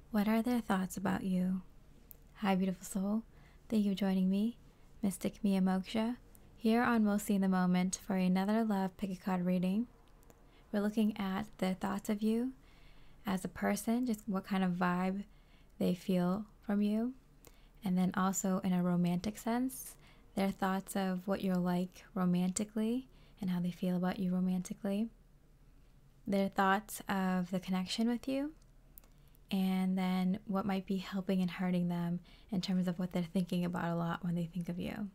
What are their thoughts about you? Hi, beautiful soul. Thank you for joining me, Mystic Mia Moksha, here on Mostly in the Moment for another Love Pick a Card reading. We're looking at their thoughts of you as a person, just what kind of vibe they feel from you, and then also in a romantic sense, their thoughts of what you're like romantically and how they feel about you romantically, their thoughts of the connection with you, and then what might be helping and hurting them in terms of what they're thinking about a lot when they think of you.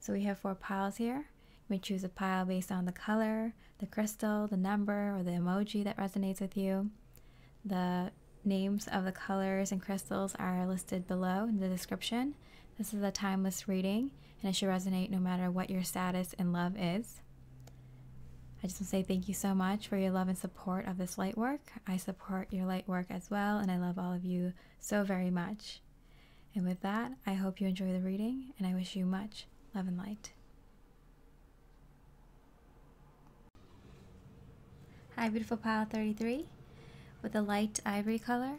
So we have 4 piles here. You may choose a pile based on the color, the crystal, the number, or the emoji that resonates with you. The names of the colors and crystals are listed below in the description. This is a timeless reading, and it should resonate no matter what your status in love is. I just want to say thank you so much for your love and support of this light work. I support your light work as well, and I love all of you so very much. And with that, I hope you enjoy the reading, and I wish you much love and light. Hi, beautiful pile 33 with the light ivory color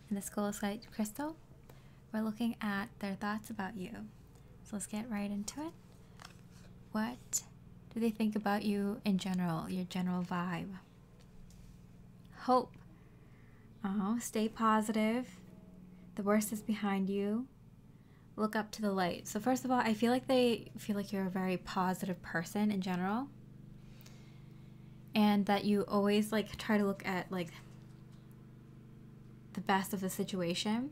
and the Scolecite crystal. We're looking at their thoughts about you. So let's get right into it. What do they think about you in general, your general vibe? Hope. Oh, stay positive. The worst is behind you. Look up to the light. So first of all, I feel like they feel like you're a very positive person in general. And that you always like try to look at like the best of the situation.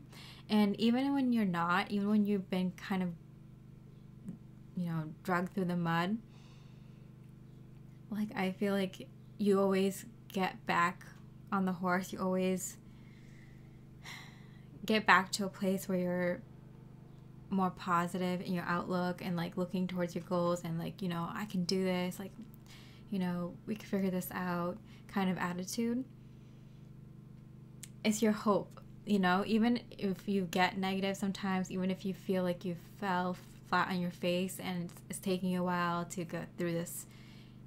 And even when you're not, even when you've been kind of, you know, dragged through the mud, like I feel like you always get back on the horse. You always get back to a place where you're more positive in your outlook and like looking towards your goals and like, you know, I can do this, like, you know, we can figure this out kind of attitude. It's your hope, you know, even if you get negative sometimes, even if you feel like you fell flat on your face and it's taking you a while to go through this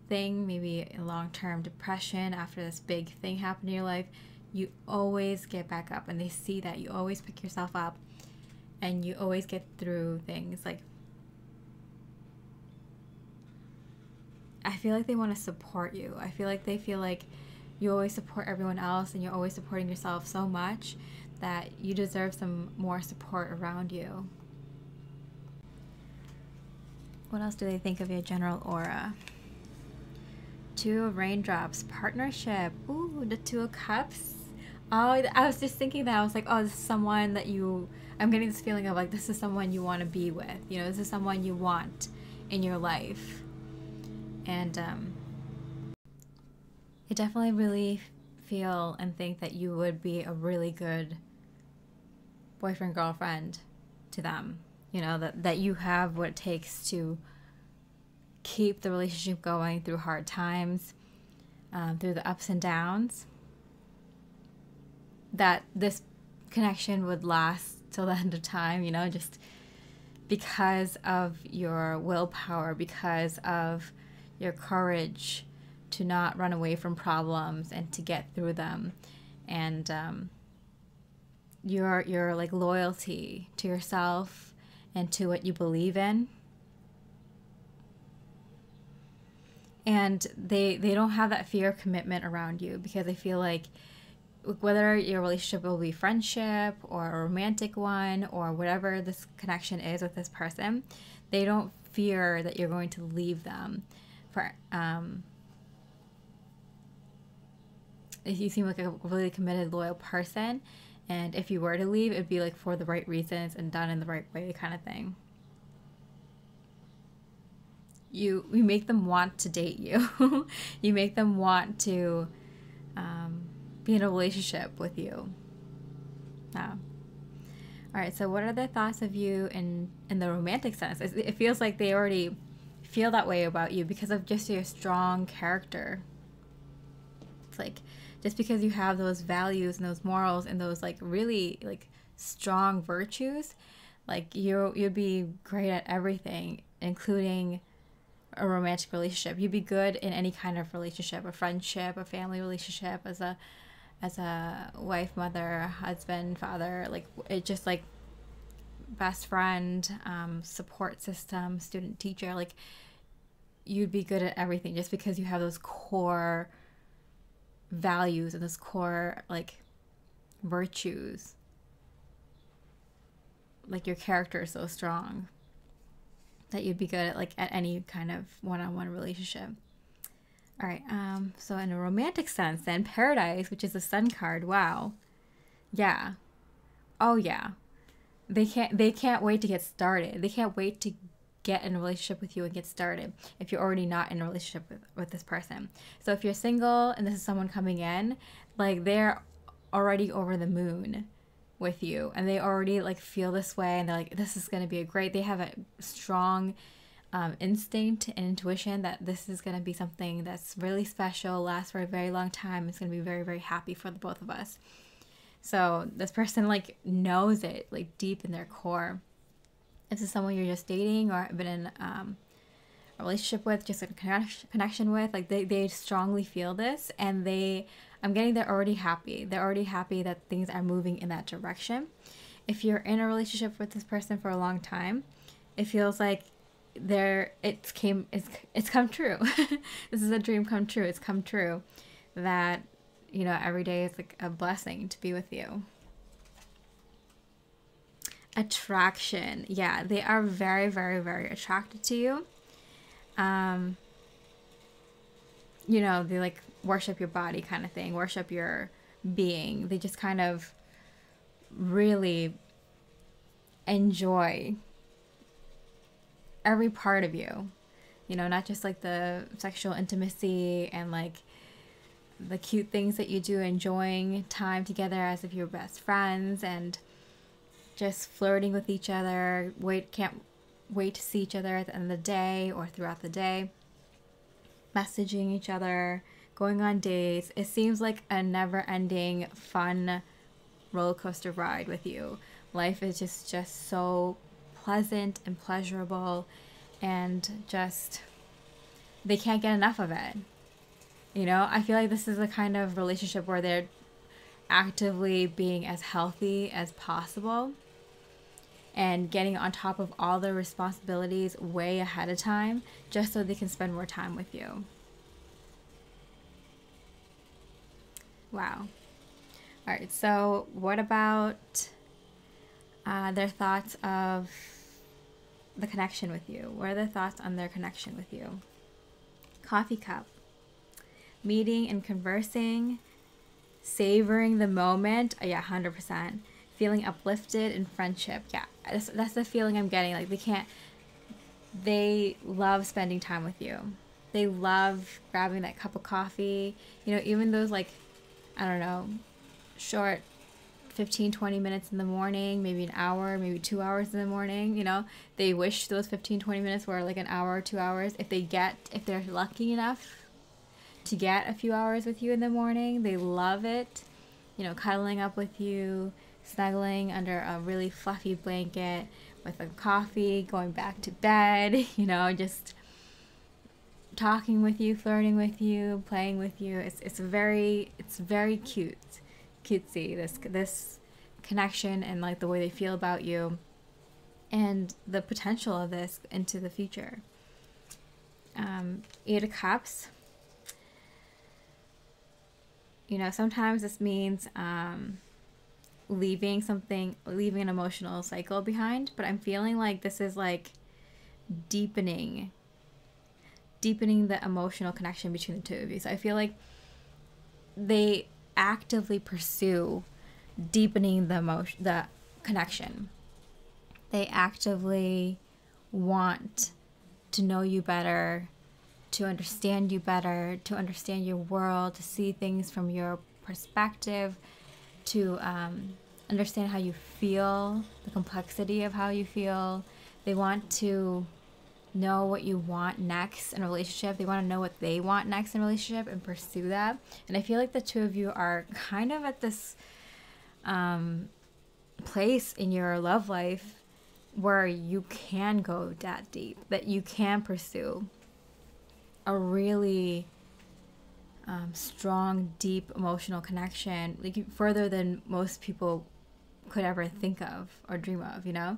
thing, maybe a long-term depression after this big thing happened in your life, you always get back up, and they see that you always pick yourself up and you always get through things. Like, I feel like they want to support you. I feel like they feel like you always support everyone else and you're always supporting yourself so much that you deserve some more support around you. What else do they think of your general aura? 2 of raindrops, partnership. Ooh, the 2 of cups. Oh, I was just thinking that. I was like, oh, this is someone that I'm getting this feeling of like, this is someone you want to be with. You know, this is someone you want in your life. And I definitely really feel and think that you would be a really good boyfriend, girlfriend to them. You know, that you have what it takes to keep the relationship going through hard times, through the ups and downs, that this connection would last till the end of time, you know, just because of your willpower, because of your courage to not run away from problems and to get through them, and your like loyalty to yourself and to what you believe in. And they don't have that fear of commitment around you, because they feel like whether your relationship will be friendship or a romantic one or whatever this connection is with this person, they don't fear that you're going to leave them. You seem like a really committed, loyal person, and if you were to leave, it'd be like for the right reasons and done in the right way kind of thing. You make them want to date you. You make them want to be in a relationship with you. Yeah. All right, so what are their thoughts of you in the romantic sense? It feels like they already feel that way about you because of just your strong character. It's like, just because you have those values and those morals and those like really like strong virtues, like you'd be great at everything, including a romantic relationship. You'd be good in any kind of relationship, a friendship, a family relationship, as as a wife, mother, husband, father, like it just like best friend, support system, student, teacher, like you'd be good at everything just because you have those core values and those core like virtues. Like your character is so strong that you'd be good at like at any kind of one-on-one relationship. All right, so in a romantic sense then, Paradise, which is the Sun card, wow. Yeah. Oh yeah. They can't wait to get started. They can't wait to get in a relationship with you and get started if you're already not in a relationship with this person. So if you're single and this is someone coming in, like they're already over the moon with you and they already like feel this way and they're like, this is going to be they have a strong instinct and intuition that this is going to be something that's really special, lasts for a very long time. It's going to be very, very happy for the both of us. So this person like knows it like deep in their core. If this is someone you're just dating or been in a relationship with, just a connection with, like they strongly feel this and I'm getting they're already happy. They're already happy that things are moving in that direction. If you're in a relationship with this person for a long time, it feels like it's come true. This is a dream come true. It's come true that, you know, every day is like a blessing to be with you. Attraction. Yeah, they are very, very, very attracted to you. You know, they like worship your body kind of thing, worship your being. They just kind of really enjoy every part of you, you know, not just like the sexual intimacy and like the cute things that you do, enjoying time together as if you're best friends and just flirting with each other. Can't wait to see each other at the end of the day or throughout the day, messaging each other, going on dates. It seems like a never-ending fun roller coaster ride with you. Life is just so pleasant and pleasurable, and just they can't get enough of it. You know, I feel like this is the kind of relationship where they're actively being as healthy as possible and getting on top of all their responsibilities way ahead of time just so they can spend more time with you. Wow. All right, so what about their thoughts of the connection with you? What are their thoughts on their connection with you? Coffee cup. Meeting and conversing, savoring the moment. Oh, yeah, 100%. Feeling uplifted in friendship. Yeah, that's the feeling I'm getting. Like they love spending time with you. They love grabbing that cup of coffee. You know, even those like, I don't know, short 15-20 minutes in the morning, maybe an hour, maybe 2 hours in the morning, you know, they wish those 15-20 minutes were like an hour or 2 hours. If they're lucky enough to get a few hours with you in the morning, they love it. You know, cuddling up with you, snuggling under a really fluffy blanket with a coffee, going back to bed, you know, just talking with you, flirting with you, playing with you. It's very cute. Cutesy, this connection and like the way they feel about you and the potential of this into the future. 8 of Cups. You know, sometimes this means leaving an emotional cycle behind, but I'm feeling like this is like deepening the emotional connection between the two of you. So I feel like they actively pursue deepening the connection. They actively want to know you better, to understand you better, to understand your world, to see things from your perspective, to understand how you feel, the complexity of how you feel. They want to know what you want next in a relationship. They want to know what they want next in a relationship and pursue that. And I feel like the two of you are kind of at this place in your love life where you can go that deep, that you can pursue a really strong, deep emotional connection, like further than most people could ever think of or dream of, you know?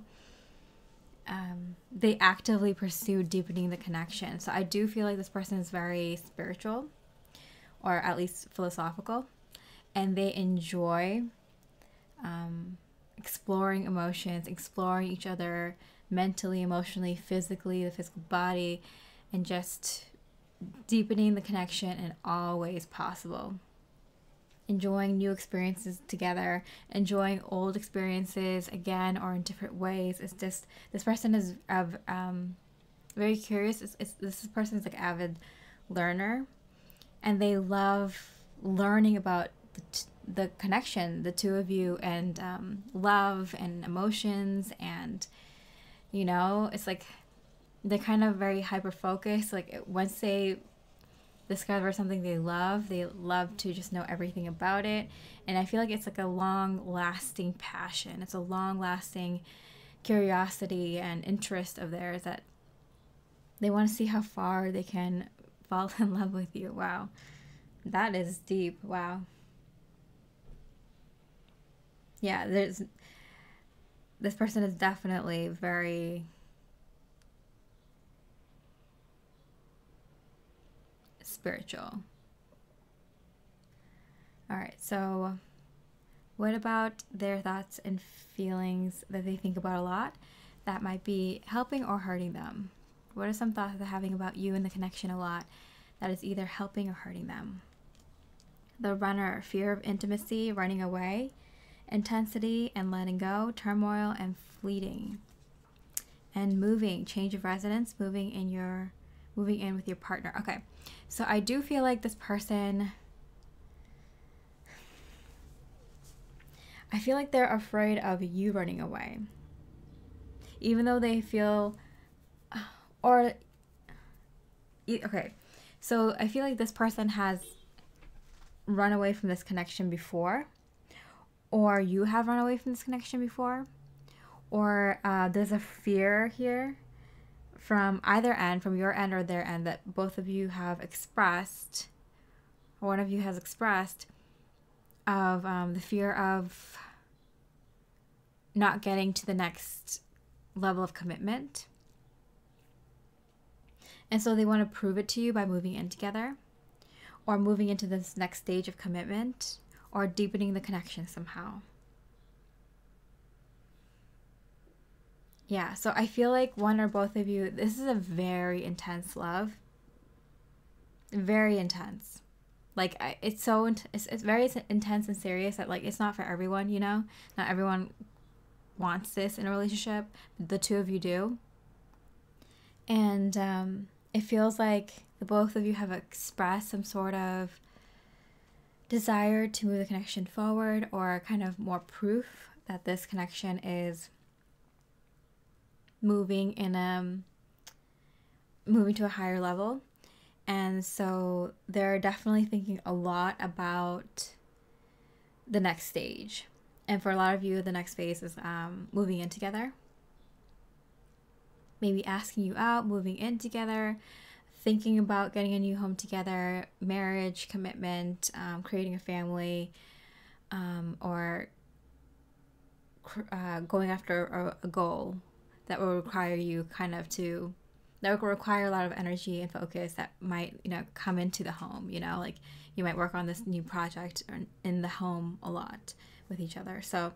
They actively pursue deepening the connection. So I do feel like this person is very spiritual, or at least philosophical, and they enjoy exploring emotions, exploring each other mentally, emotionally, physically, the physical body, and just deepening the connection in all ways possible. Enjoying new experiences together, enjoying old experiences again or in different ways. It's just, this person is very curious. This person is like avid learner, and they love learning about the connection, the two of you, and love and emotions, and you know, it's like they're kind of very hyper focused. Like once they discover something they love to just know everything about it. And I feel like it's like a long lasting passion. It's a long lasting curiosity and interest of theirs, that they want to see how far they can fall in love with you. Wow, that is deep. Wow. Yeah, this person is definitely very spiritual. All right, so what about their thoughts and feelings that they think about a lot that might be helping or hurting them? What are some thoughts they're having about you and the connection a lot that is either helping or hurting them? The runner, fear of intimacy, running away, intensity and letting go, turmoil and fleeting. And moving, change of residence, moving in with your partner. Okay, so I do feel like this person, I feel like they're afraid of you running away, even though they feel, or okay, so I feel like this person has run away from this connection before, or you have run away from this connection before, or there's a fear here from either end, from your end or their end, that both of you have expressed, or one of you has expressed, of the fear of not getting to the next level of commitment. And so they want to prove it to you by moving in together, or moving into this next stage of commitment, or deepening the connection somehow. Yeah, so I feel like one or both of you, this is a very intense love. Very intense. Like, it's very intense and serious that, like, it's not for everyone, you know? Not everyone wants this in a relationship. The two of you do. And it feels like the both of you have expressed some sort of desire to move the connection forward, or kind of more proof that this connection is moving to a higher level. And so they're definitely thinking a lot about the next stage. And for a lot of you, the next phase is moving in together. Maybe asking you out, moving in together, thinking about getting a new home together, marriage, commitment, creating a family, or going after a goal that will require you that will require a lot of energy and focus that might, you know, come into the home, you know, like you might work on this new project in the home a lot with each other. So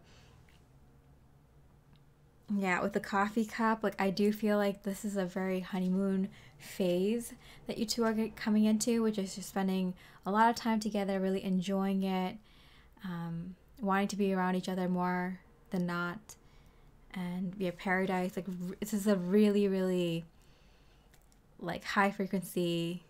yeah, with the coffee cup, like I do feel like this is a very honeymoon phase that you two are coming into, which is just spending a lot of time together, really enjoying it, wanting to be around each other more than not, and be a paradise. Like this is a really, really like high frequency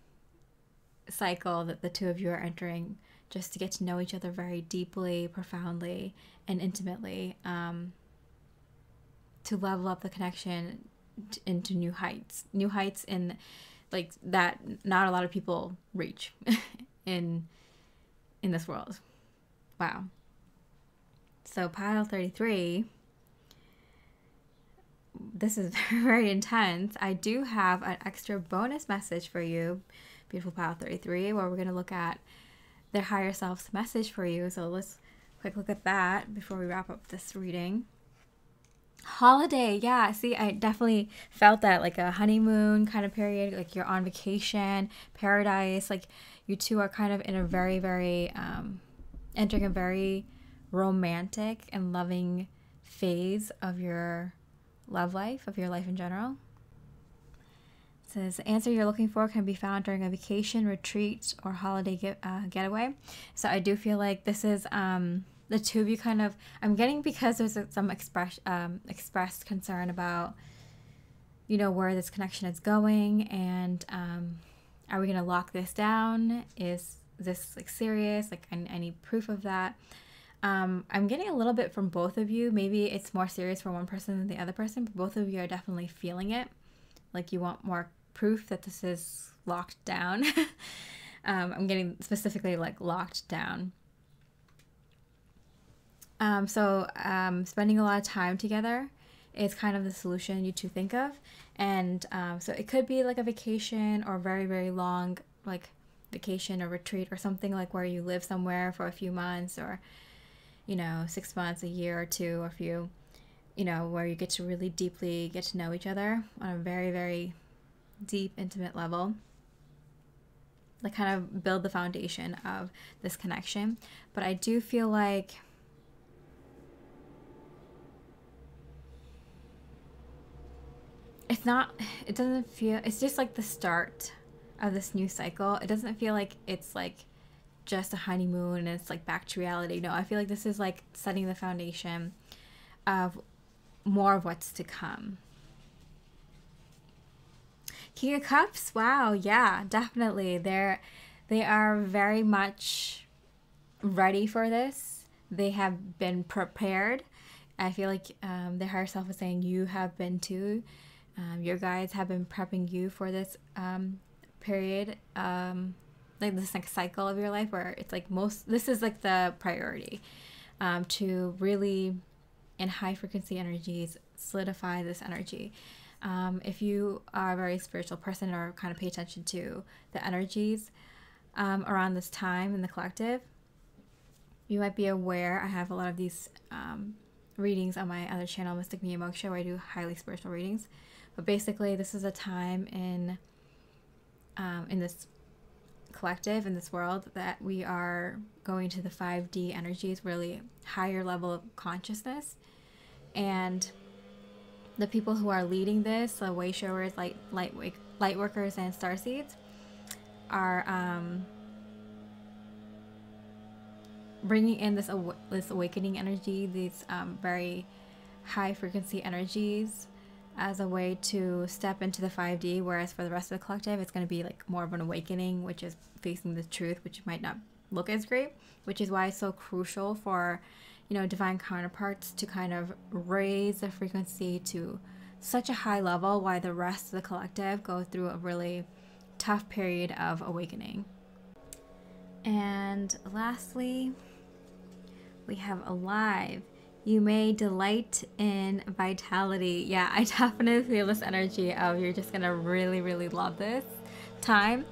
cycle that the two of you are entering, just to get to know each other very deeply, profoundly, and intimately, to level up the connection into new heights in like that not a lot of people reach in this world. Wow. So pile 33, this is very intense. I do have an extra bonus message for you beautiful pile 33, where we're going to look at their higher self's message for you. So let's quick look at that before we wrap up this reading. Holiday, yeah, see, I definitely felt that, like a honeymoon kind of period, like you're on vacation, paradise, like you two are kind of in a very, very entering a very romantic and loving phase of your love life, of your life in general. It says the answer you're looking for can be found during a vacation, retreat, or holiday getaway. So I do feel like this is the two of you kind of, I'm getting, because there's some expressed concern about, you know, where this connection is going, and are we going to lock this down? Is this like serious? Like I need proof of that. I'm getting a little bit from both of you. Maybe it's more serious for one person than the other person, but both of you are definitely feeling it. Like you want more proof that this is locked down. I'm getting specifically like locked down. So spending a lot of time together is kind of the solution you two think of. And so it could be like a vacation, or very, very long, like vacation or retreat, or something like where you live somewhere for a few months, or, you know, 6 months, a year or two, or a few, you know, where you get to really deeply get to know each other on a very, very deep, intimate level. Like kind of build the foundation of this connection. But I do feel like it doesn't feel, it's just like the start of this new cycle. It doesn't feel like it's like just a honeymoon and it's like back to reality. No, I feel like this is like setting the foundation of more of what's to come. King of Cups, wow, yeah, definitely. They are very much ready for this. They have been prepared. I feel like their higher self is saying you have been too. Your guides have been prepping you for this period, like this next cycle of your life, where it's like this is like the priority, to really, in high frequency energies, solidify this energy. If you are a very spiritual person, or kind of pay attention to the energies around this time in the collective, you might be aware I have a lot of these readings on my other channel, Mystic Mia Moksha, where I do highly spiritual readings. But basically, this is a time in this collective, in this world, that we are going to the 5D energies, really higher level of consciousness. And the people who are leading this, the way showers, light workers, and starseeds, are bringing in this awakening energy, these very high frequency energies, as a way to step into the 5D, whereas for the rest of the collective, it's going to be like more of an awakening, which is facing the truth, which might not look as great, which is why it's so crucial for, you know, divine counterparts to kind of raise the frequency to such a high level, while the rest of the collective go through a really tough period of awakening. And lastly, we have Alive. You may delight in vitality. Yeah, I definitely feel this energy of you're just gonna really, really love this time.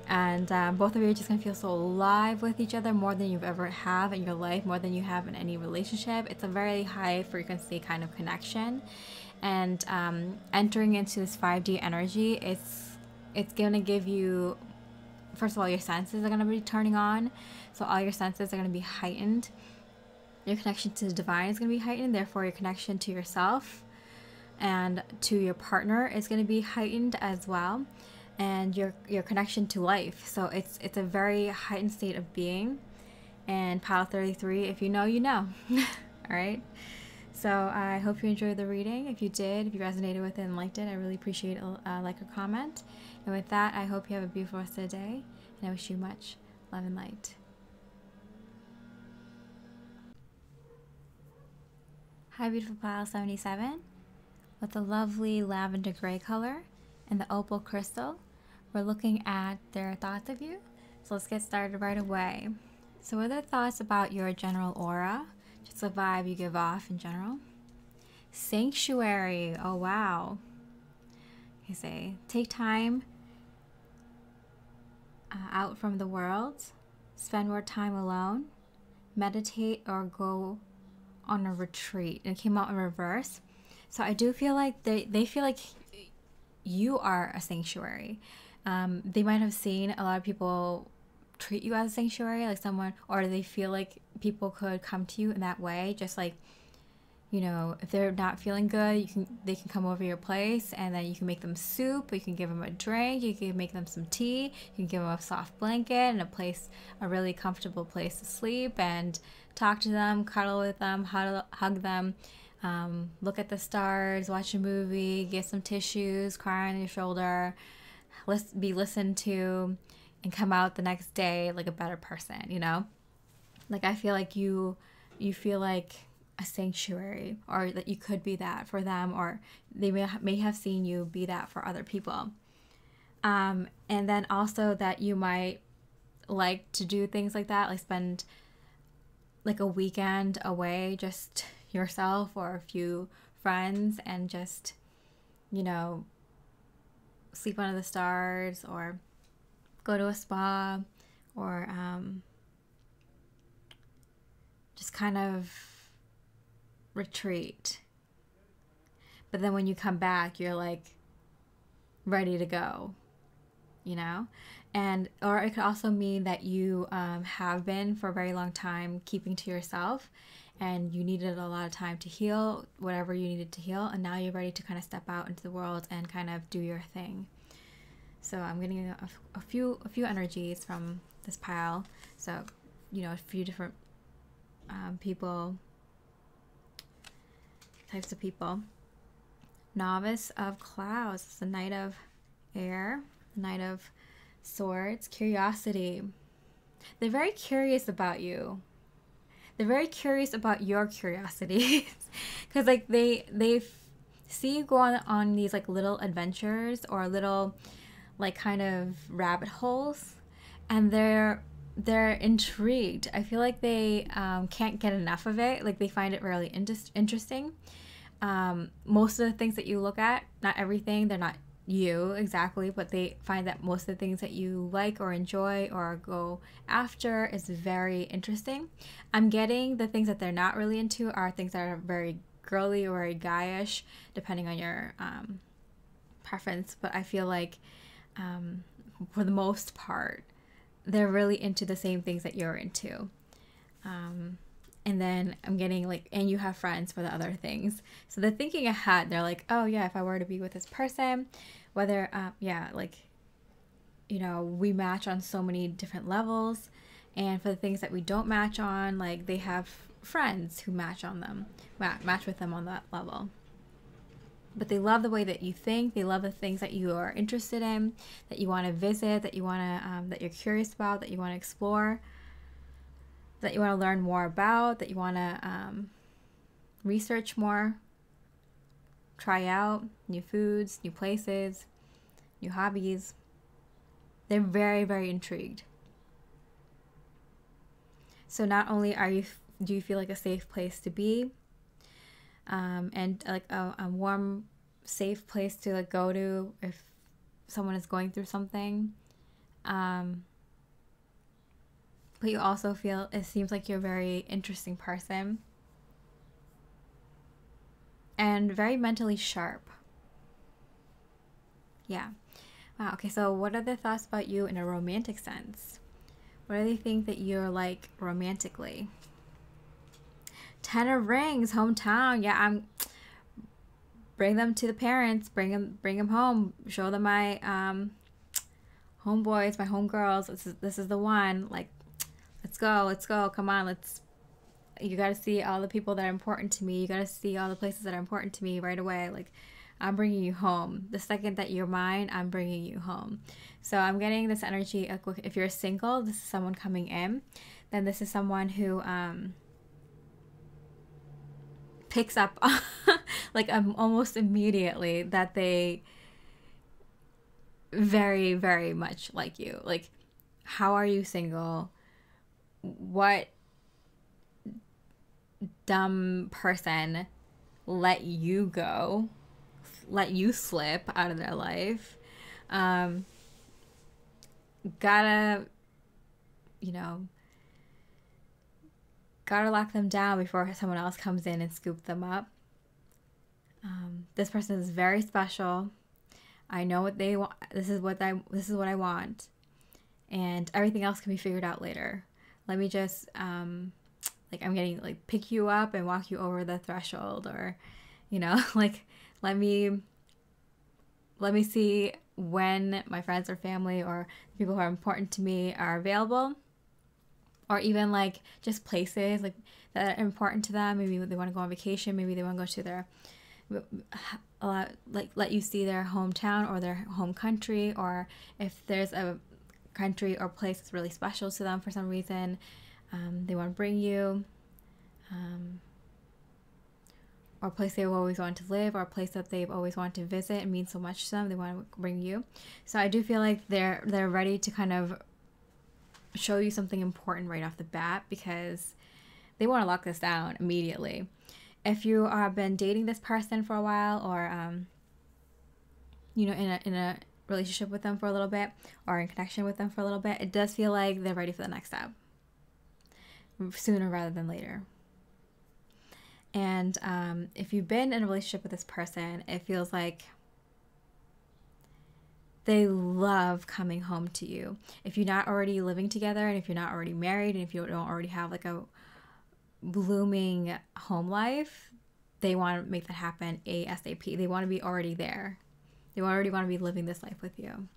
And both of you are just gonna feel so alive with each other, more than you've ever have in your life, more than you have in any relationship. It's a very high frequency kind of connection. And entering into this 5D energy, it's gonna give you, first of all, your senses are gonna be turning on. So all your senses are gonna be heightened. Your connection to the divine is going to be heightened. Therefore, your connection to yourself and to your partner is going to be heightened as well. And your connection to life. So it's a very heightened state of being. And pile 33, if you know, you know. All right. So I hope you enjoyed the reading. If you did, if you resonated with it and liked it, I really appreciate a like or comment. And with that, I hope you have a beautiful rest of the day. And I wish you much love and light. Hi, beautiful pile 77, with the lovely lavender gray color and the opal crystal. We're looking at their thoughts of you. So let's get started right away. So what are their thoughts about your general aura? Just the vibe you give off in general. Sanctuary. Oh, wow. You say, take time out from the world, spend more time alone, meditate, or go on a retreat. It came out in reverse. So I do feel like they feel like you are a sanctuary. They might have seen a lot of people treat you as a sanctuary, like someone, or they feel like people could come to you in that way, just like, you know, if they're not feeling good, they can come over your place, and then you can make them soup, you can give them a drink, you can make them some tea, you can give them a soft blanket and a really comfortable place to sleep, and talk to them, cuddle with them, hug them, look at the stars, watch a movie, get some tissues, cry on your shoulder, be listened to, and come out the next day like a better person, you know? Like, I feel like you feel like a sanctuary, or that you could be that for them, or they may have seen you be that for other people. And then also that you might like to do things like that, like spend like a weekend away, just yourself or a few friends, and just, you know, sleep under the stars, or go to a spa, or just kind of retreat. But then when you come back, you're like ready to go, you know? And or it could also mean that you have been for a very long time keeping to yourself, and you needed a lot of time to heal whatever you needed to heal, and now you're ready to kind of step out into the world and kind of do your thing. So I'm getting a few energies from this pile. So, you know, a few different people, types of people. Novice of Clouds. It's the Knight of Air, Knight of Swords, Curiosity. They're very curious about you. They're very curious about your curiosity, because like they see you go on these like little adventures, or little like kind of rabbit holes, and they're intrigued. I feel like they can't get enough of it. Like, they find it really interesting. Most of the things that you look at, not everything, they're not you exactly, but they find that most of the things that you like or enjoy or go after is very interesting. I'm getting the things that they're not really into are things that are very girly or very guyish, depending on your preference. But I feel like for the most part, they're really into the same things that you're into. And then I'm getting like, and you have friends for the other things. So they're thinking ahead. They're like, oh yeah, if I were to be with this person, whether, yeah, like, you know, we match on so many different levels. And for the things that we don't match on, like, they have friends who match on them, match with them on that level. But they love the way that you think. They love the things that you are interested in, that you want to visit, that you want to, that you're curious about, that you want to explore, that you want to learn more about, that you want to research more, try out new foods, new places, new hobbies. They're very, very intrigued. So not only do you feel like a safe place to be, and like a warm, safe place to like go to if someone is going through something, but you also feel, it seems like you're a very interesting person and very mentally sharp. Yeah. Wow. Okay, so what are their thoughts about you in a romantic sense? What do they think that you're like romantically? 10 of Rings, hometown. Yeah, bring them to the parents. Bring them home. Show them my homeboys, my homegirls. This is the one. Like, let's go. Come on, you got to see all the people that are important to me. You got to see all the places that are important to me right away. Like, I'm bringing you home. The second that you're mine, I'm bringing you home. So I'm getting this energy. If you're single, this is someone coming in. Then this is someone who picks up like almost immediately that they very, very much like you. Like, how are you single? What dumb person let you go, let you slip out of their life? gotta, you know, gotta lock them down before someone else comes in and scoop them up. This person is very special. I know what they want. This is what I want, and everything else can be figured out later. Let me just like, I'm getting like, pick you up and walk you over the threshold, or, you know, like, let me see when my friends or family or people who are important to me are available, or even like just places like that are important to them. Maybe they want to go on vacation. Maybe they want to go to their like, let you see their hometown or their home country, or if there's a country or place that's really special to them for some reason, they want to bring you, or a place they've always wanted to live, or a place that they've always wanted to visit and means so much to them, they want to bring you. So I do feel like they're ready to kind of show you something important right off the bat, because they want to lock this down immediately. If you have been dating this person for a while, or you know, in a relationship with them for a little bit, or in connection with them for a little bit, it does feel like they're ready for the next step sooner rather than later. And if you've been in a relationship with this person, it feels like they love coming home to you. If you're not already living together, and if you're not already married, and if you don't already have like a blooming home life, they want to make that happen ASAP. They want to be already there. They already want to be living this life with you.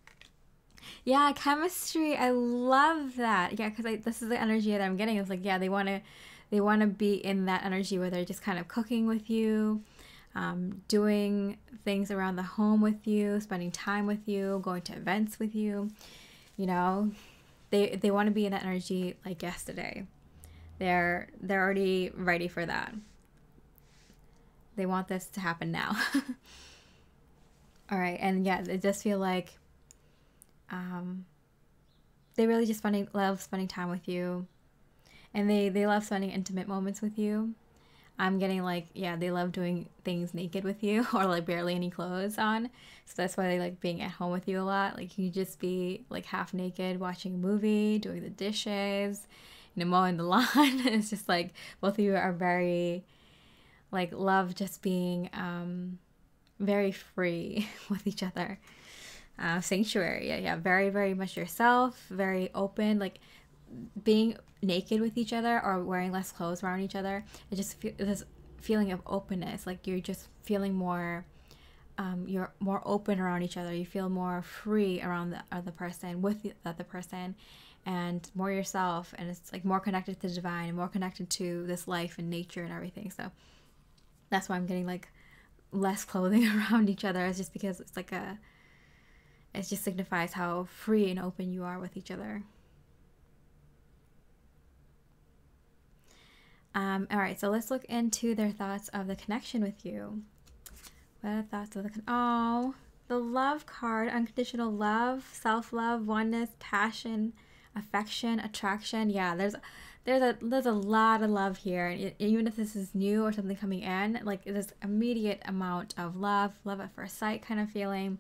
Yeah, chemistry. I love that. Yeah, because this is the energy that I'm getting. It's like, yeah, they want to be in that energy where they're just kind of cooking with you, doing things around the home with you, spending time with you, going to events with you. You know, they want to be in that energy like yesterday. They're already ready for that. They want this to happen now. All right, and yeah, it does feel like they really just love spending time with you, and they love spending intimate moments with you. I'm getting like, yeah, they love doing things naked with you, or like barely any clothes on. So that's why they like being at home with you a lot. Like, you just be like half naked watching a movie, doing the dishes, you know, mowing the lawn. It's just like both of you are very like, love just being very free with each other. Sanctuary. Yeah, very, very much yourself, very open, like being naked with each other or wearing less clothes around each other. It just this feeling of openness, like you're just feeling more, you're more open around each other. You feel more free around the other person, with the other person, and more yourself. And it's like more connected to the divine and more connected to this life and nature and everything. So that's why I'm getting like less clothing around each other. It's just because it's like it just signifies how free and open you are with each other. All right, so let's look into their thoughts of the connection with you. What are thoughts of the love card? Unconditional love, self-love, oneness, passion, affection, attraction. Yeah, there's a lot of love here. And even if this is new or something coming in, like this immediate amount of love at first sight kind of feeling,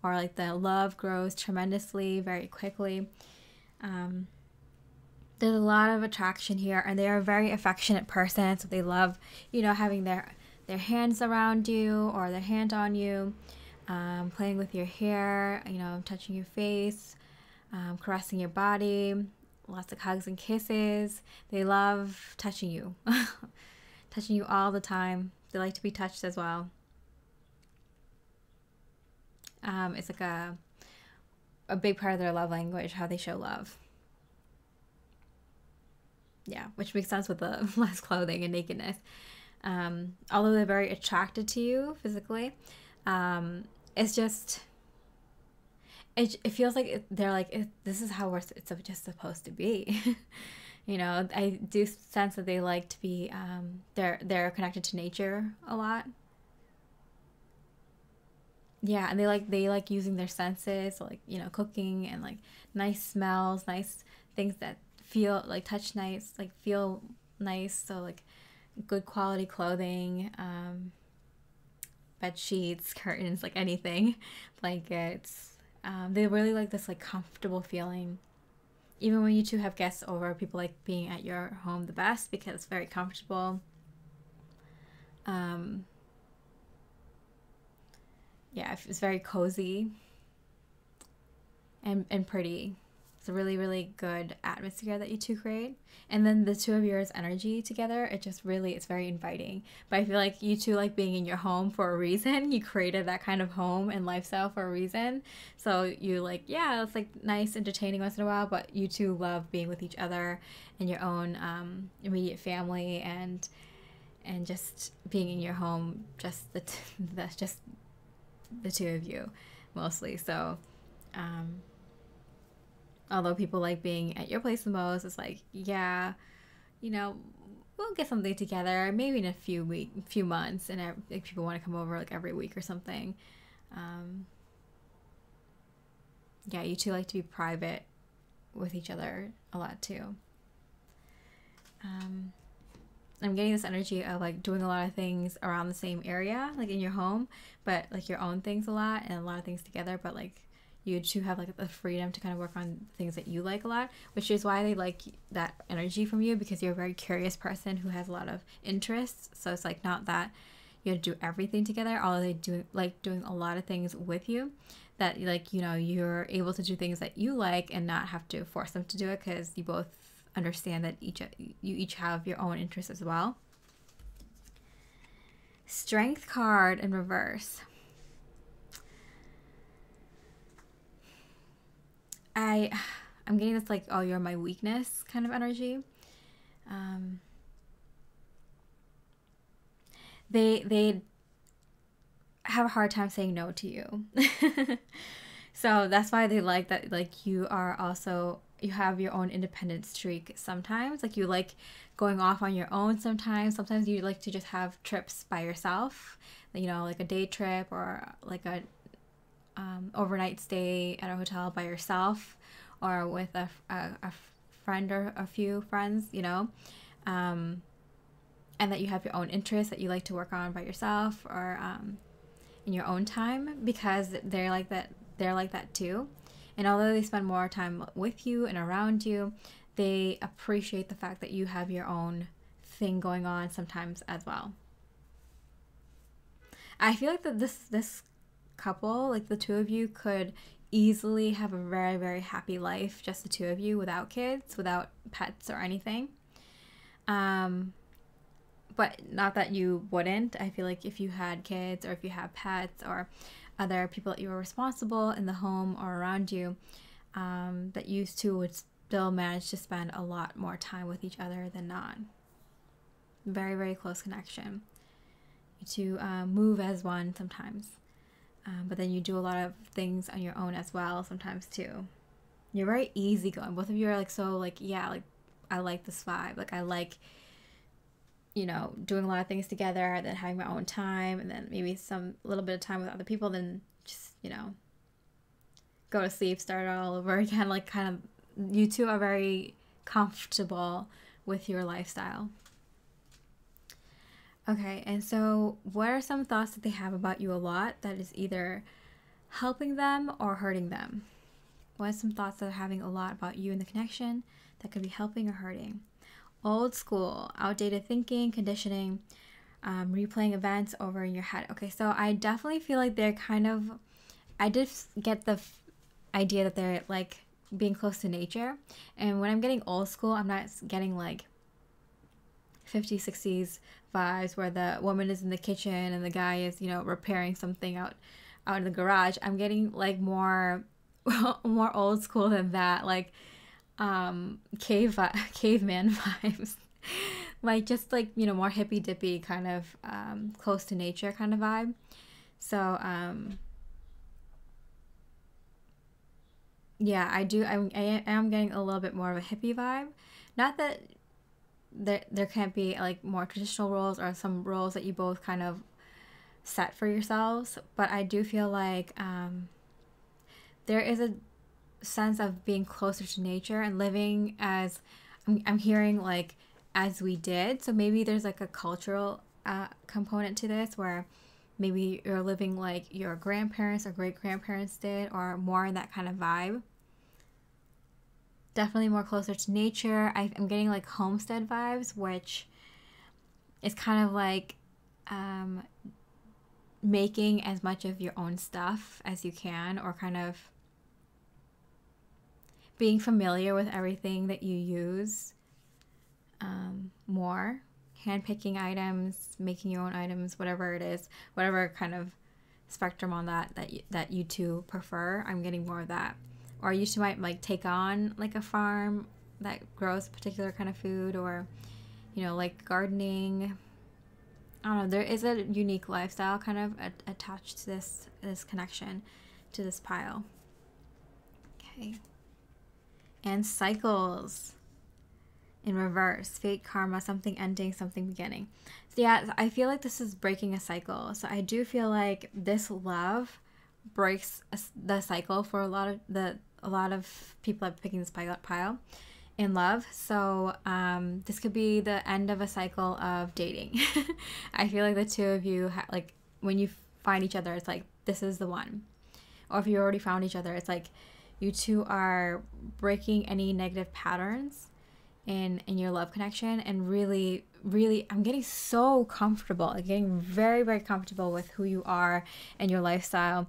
or like the love grows tremendously very quickly. There's a lot of attraction here, and they are a very affectionate person. So they love, you know, having their hands around you or their hand on you, playing with your hair, you know, touching your face, caressing your body, lots of hugs and kisses. They love touching you, touching you all the time. They like to be touched as well. It's like a big part of their love language, how they show love. Yeah, which makes sense with the less clothing and nakedness. Although they're very attracted to you physically, it's just, it feels like they're like, this is how it's just supposed to be. You know, I do sense that they like to be, they're connected to nature a lot. Yeah, and they like using their senses, so like, you know, cooking and like nice smells, nice things that feel like touch nice, like feel nice. So like good quality clothing, bed sheets, curtains, like anything, blankets, They really like this like comfortable feeling. Even when you two have guests over, people like being at your home the best because it's very comfortable. Yeah, it's very cozy and pretty. It's a really, really good atmosphere that you two create. And then the two of yours energy together, it's very inviting. But I feel like you two like being in your home for a reason. You created that kind of home and lifestyle for a reason. So you like, yeah, it's like nice, entertaining once in a while, but you two love being with each other and your own immediate family and just being in your home, just just the two of you mostly. So although people like being at your place the most, it's like, yeah, we'll get something together maybe in a few months, and if people want to come over like every week or something. Yeah, you two like to be private with each other a lot too. I'm getting this energy of like doing a lot of things around the same area, like in your home, but like your own things a lot and a lot of things together, but like you two have like the freedom to kind of work on things that you like a lot, which is why they like that energy from you, because you're a very curious person who has a lot of interests. So it's like not that you have to do everything together, although they do like doing a lot of things with you, that like, you're able to do things that you like and not have to force them to do it, because you both understand that you each have your own interests as well. Strength card in reverse. I'm getting this like, oh, you're my weakness kind of energy. They have a hard time saying no to you. So that's why they like that, like you have your own independent streak sometimes. Like you like going off on your own sometimes. Sometimes you like to just have trips by yourself, like a day trip or like a overnight stay at a hotel by yourself or with a friend or a few friends, and that you have your own interests that you like to work on by yourself or in your own time, because they're like that too. And although they spend more time with you and around you, they appreciate the fact that you have your own thing going on sometimes as well. I feel like that this couple, like the two of you, could easily have a very, very happy life, just the two of you, without kids, without pets or anything. But not that you wouldn't. I feel like if you had kids or if you have pets or other people that you were responsible in the home or around you, that you two would still manage to spend a lot more time with each other than not. Very, very close connection. You two move as one sometimes. But then you do a lot of things on your own as well sometimes too. You're very easygoing. Both of you are like, so like, yeah, like I like this vibe. Like I like, doing a lot of things together, then having my own time, and then maybe some little bit of time with other people, then just, go to sleep, start all over again. Like kind of, you two are very comfortable with your lifestyle. Okay, and so what are some thoughts that they have about you a lot that is either helping them or hurting them? What are some thoughts that they're having a lot about you in the connection that could be helping or hurting? Old school, outdated thinking, conditioning, replaying events over in your head. Okay, so I definitely feel like they're I did get the idea that they're like being close to nature. And when I'm getting old school, I'm not getting like 50s, 60s vibes where the woman is in the kitchen and the guy is, repairing something out in the garage. I'm getting like more old school than that, like caveman vibes. Like just like, more hippy dippy kind of close to nature kind of vibe. So yeah, I am getting a little bit more of a hippie vibe. Not that there can't be like more traditional roles or some roles that you both kind of set for yourselves, but I do feel like there is a sense of being closer to nature and living as I'm hearing as we did. So maybe there's like a cultural component to this where maybe you're living like your grandparents or great grandparents did, or more in that kind of vibe. Definitely more closer to nature. I'm getting like homestead vibes, which is kind of like making as much of your own stuff as you can, or kind of being familiar with everything that you use more. Hand-picking items, making your own items, whatever it is, whatever kind of spectrum on that you two prefer. I'm getting more of that. Or you two might like take on like a farm that grows a particular kind of food, or like gardening. I don't know, there is a unique lifestyle kind of attached to this connection to this pile. Okay. And cycles in reverse. Fate, karma, something ending, something beginning. So yeah, I feel like this is breaking a cycle. So I do feel like this love breaks the cycle for a lot of people that are picking this pile in love. So this could be the end of a cycle of dating. I feel like the two of you like when you find each other, it's like this is the one. Or if you already found each other, it's like you two are breaking any negative patterns in your love connection, and really I'm getting so comfortable, like getting very, very comfortable with who you are and your lifestyle.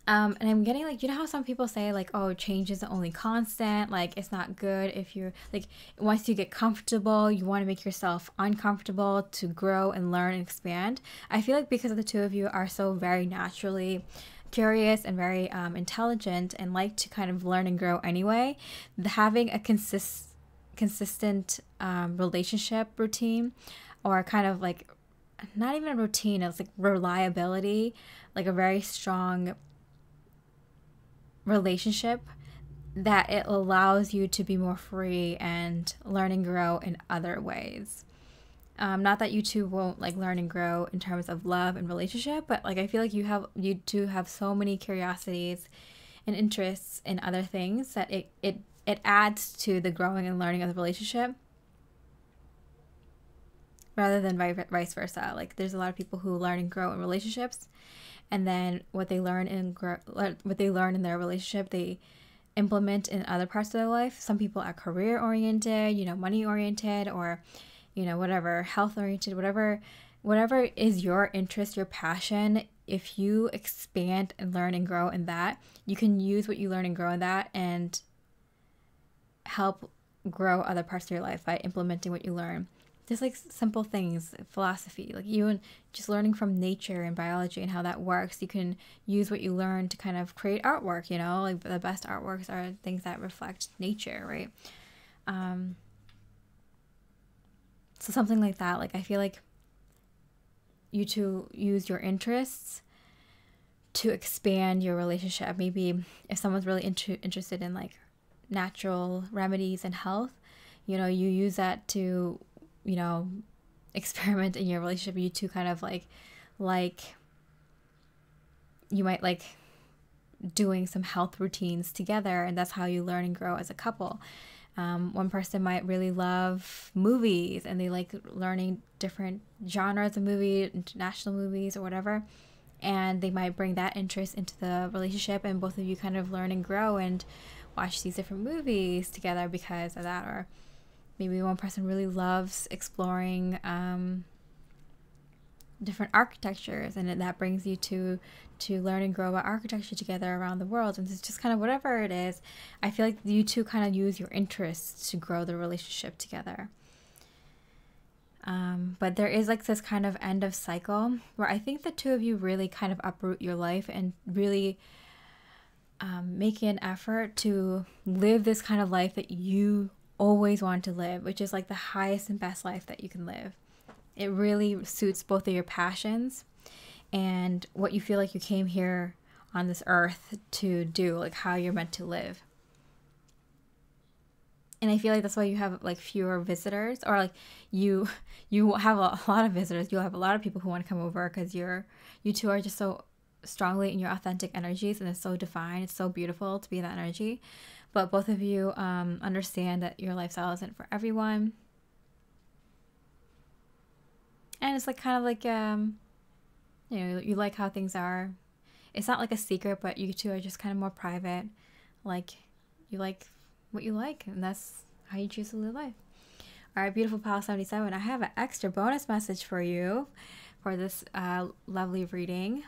And I'm getting like, how some people say like, oh, change is the only constant, like it's not good if you're like, once you get comfortable, you want to make yourself uncomfortable to grow and learn and expand. I feel like because the two of you are so very naturally curious and very intelligent and like to kind of learn and grow anyway, having a consistent relationship routine, or kind of like not even a routine, it's like reliability, like a very strong relationship, that it allows you to be more free and learn and grow in other ways. Not that you two won't like learn and grow in terms of love and relationship, but like I feel like you two have so many curiosities and interests in other things that it adds to the growing and learning of the relationship, rather than vice versa. Like there's a lot of people who learn and grow in relationships, and then what they learn in their relationship, they implement in other parts of their life. Some people are career oriented, money oriented, or whatever, health oriented, whatever is your interest, your passion. If you expand and learn and grow in that, you can use what you learn and grow in that and help grow other parts of your life by implementing what you learn. Just like simple things, philosophy, like even just learning from nature and biology and how that works. You can use what you learn to kind of create artwork, like the best artworks are things that reflect nature, right? So something like that. Like I feel like you two use your interests to expand your relationship. Maybe if someone's really interested in like natural remedies and health, you use that to experiment in your relationship. You two kind of like you might like doing some health routines together, and that's how you learn and grow as a couple. One person might really love movies and they like learning different genres of movie, international movies or whatever, and they might bring that interest into the relationship, and both of you kind of learn and grow and watch these different movies together because of that. Or maybe one person really loves exploring different architectures, and that brings you to learn and grow about architecture together around the world. And it's just kind of whatever it is. I feel like you two kind of use your interests to grow the relationship together. But there is like this kind of end of cycle where I think the two of you really kind of uproot your life and really make an effort to live this kind of life that you always want to live, which is like the highest and best life that you can live. It really suits both of your passions and what you feel like you came here on this earth to do, like how you're meant to live. And I feel like that's why you have like fewer visitors, or like you have a lot of visitors. You'll have a lot of people who want to come over because you two are just so strongly in your authentic energies, and it's so defined. It's so beautiful to be in that energy. But both of you understand that your lifestyle isn't for everyone. And it's like kind of like You know, you like how things are. It's not like a secret, but you two are just kind of more private. Like, you like what you like, and that's how you choose to live life. All right, beautiful pal 77. I have an extra bonus message for you for this lovely reading,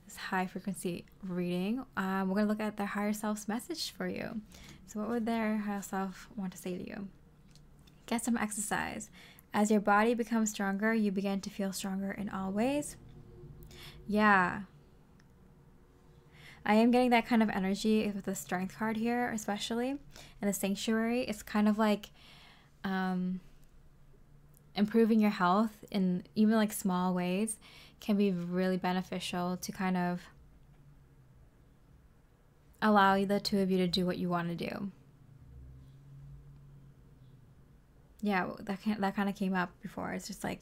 this high frequency reading. We're going to look at their higher self's message for you. So what would their higher self want to say to you? Get some exercise. As your body becomes stronger, you begin to feel stronger in all ways. Yeah. I am getting that kind of energy with the strength card here, especially in the sanctuary. It's kind of like improving your health in even like small ways can be really beneficial to kind of allow the two of you to do what you want to do. Yeah, that kind of came up before. It's just like,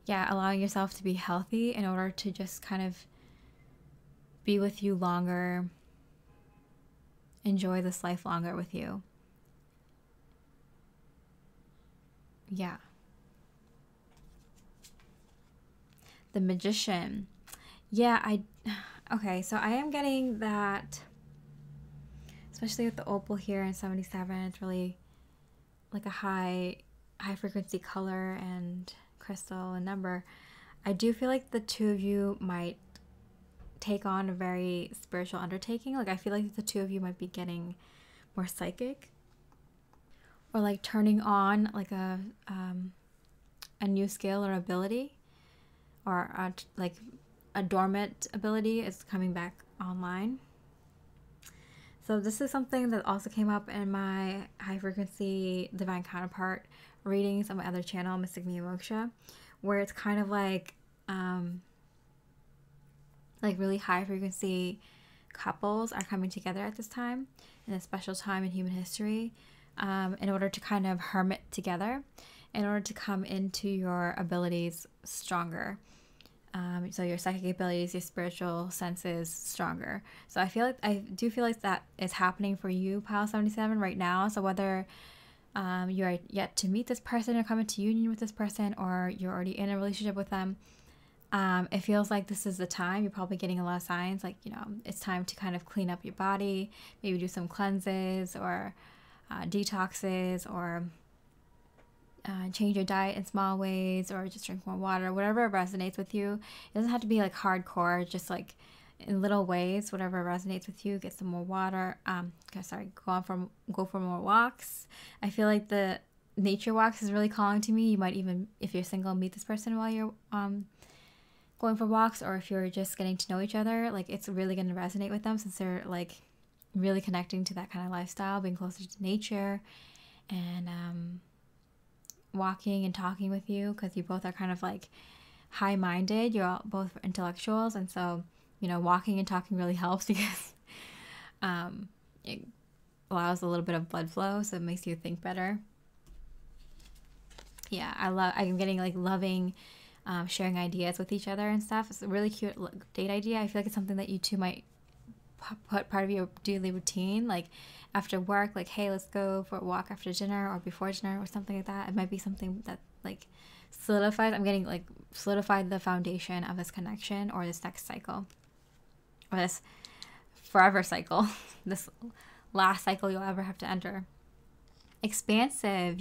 yeah, allowing yourself to be healthy in order to just kind of be with you longer, enjoy this life longer with you. Yeah. The Magician. Yeah, okay, so I am getting that, especially with the opal here in 77. It's really like a high frequency color and crystal and number. I do feel like the two of you might take on a very spiritual undertaking. Like, I feel like the two of you might be getting more psychic, or like turning on like a new skill or ability, or like a dormant ability is coming back online. So this is something that also came up in my high frequency divine counterpart readings on my other channel, Mystic Mia Moksha, where it's kind of like really high frequency couples are coming together at this time, in a special time in human history, in order to kind of hermit together, in order to come into your abilities stronger. So your psychic abilities, your spiritual senses stronger. So I do feel like that is happening for you, Pile 77, right now. So whether you are yet to meet this person or come into union with this person, or you're already in a relationship with them, it feels like this is the time. You're probably getting a lot of signs, like, you know, it's time to kind of clean up your body, maybe do some cleanses or detoxes, or change your diet in small ways, or just drink more water, whatever resonates with you. It doesn't have to be like hardcore, just like in little ways, whatever resonates with you. Get some more water. Go for more walks. I feel like the nature walks is really calling to me. You might even, if you're single, meet this person while you're going for walks, or if you're just getting to know each other, like, it's really going to resonate with them, since they're like really connecting to that kind of lifestyle, being closer to nature, and walking and talking with you, because you both are kind of like high-minded. You're all both intellectuals, and so, you know, walking and talking really helps, because it allows a little bit of blood flow, so it makes you think better. Yeah, I'm getting like loving, sharing ideas with each other and stuff. It's a really cute date idea. I feel like it's something that you two might put part of your daily routine, like after work, like, hey, let's go for a walk after dinner or before dinner or something like that. It might be something that like solidifies. I'm getting like solidified the foundation of this connection, or this next cycle, or this forever cycle, this last cycle you'll ever have to enter. Expansive.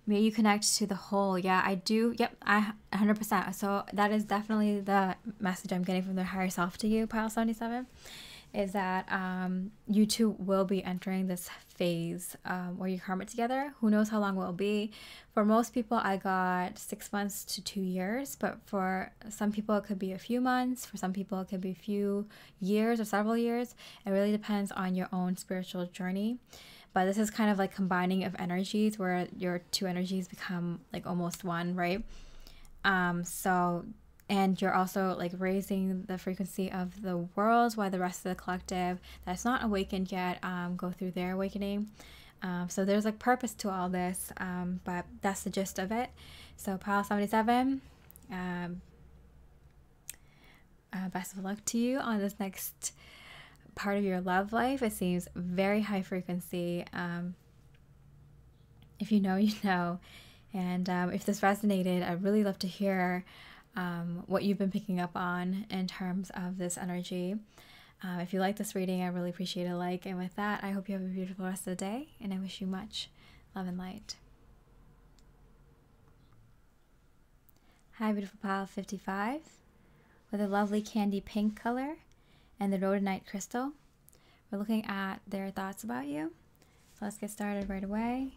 May you connect to the whole. Yeah, I do. Yep, 100%. So that is definitely the message I'm getting from the higher self to you, Pile 77, is that you two will be entering this phase where you hermit together. Who knows how long it will be. For most people, I got 6 months to 2 years, but for some people, it could be a few months. For some people, it could be a few years or several years. It really depends on your own spiritual journey. But this is kind of like combining of energies, where your two energies become like almost one, right? And you're also like raising the frequency of the world, while the rest of the collective that's not awakened yet go through their awakening. So there's like purpose to all this, but that's the gist of it. So Pile 77, best of luck to you on this next part of your love life. It seems very high frequency. If you know, you know. And if this resonated, I'd really love to hear what you've been picking up on in terms of this energy. If you like this reading, I really appreciate a like. And with that, I hope you have a beautiful rest of the day, and I wish you much love and light. Hi, beautiful pile 55 with a lovely candy pink color and the Rhodonite crystal. We're looking at their thoughts about you. So let's get started right away.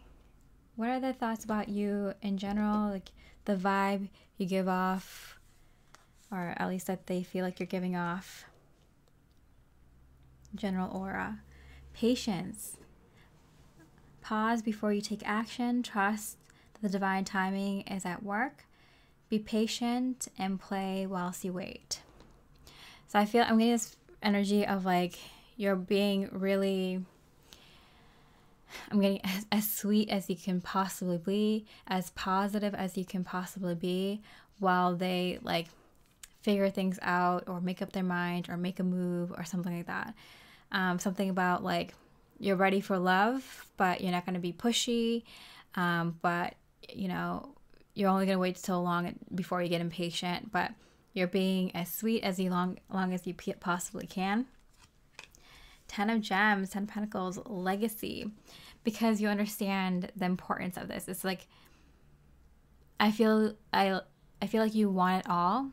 What are their thoughts about you in general? Like the vibe you give off, or at least that they feel like you're giving off. General aura. Patience. Pause before you take action. Trust that the divine timing is at work. Be patient and play whilst you wait. So I feel I'm getting this energy of like you're being really, I'm getting as sweet as you can possibly be, as positive as you can possibly be, while they like figure things out or make up their mind or make a move or something like that. Something about like you're ready for love, but you're not going to be pushy, but you know, you're only going to wait so long before you get impatient, but you're being as sweet as long as you possibly can. 10 of Gems, 10 of Pentacles, legacy, because you understand the importance of this. It's like I feel like you want it all,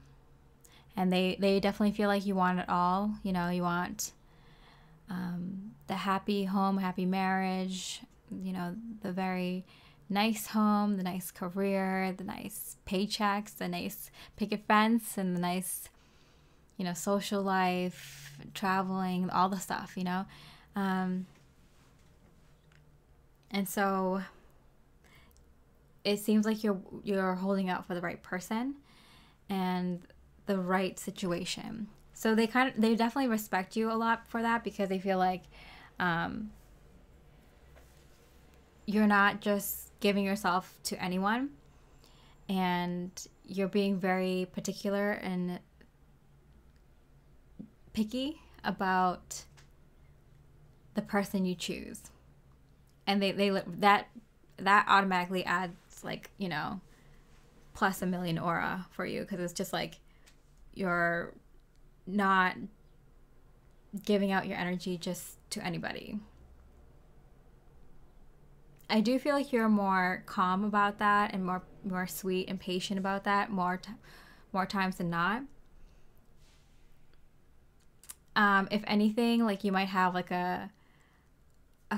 and they definitely feel like you want it all. You know, you want the happy home, happy marriage, you know, the very nice home, the nice career, the nice paychecks, the nice picket fence, and the nice, you know, social life, traveling, all the stuff, you know. And so it seems like you're holding out for the right person and the right situation. So they definitely respect you a lot for that, because they feel like you're not just giving yourself to anyone, and you're being very particular and picky about the person you choose. And that automatically adds like, you know, plus a million aura for you, because it's just like you're not giving out your energy just to anybody. I do feel like you're more calm about that and more sweet and patient about that more times than not. If anything, like you might have like a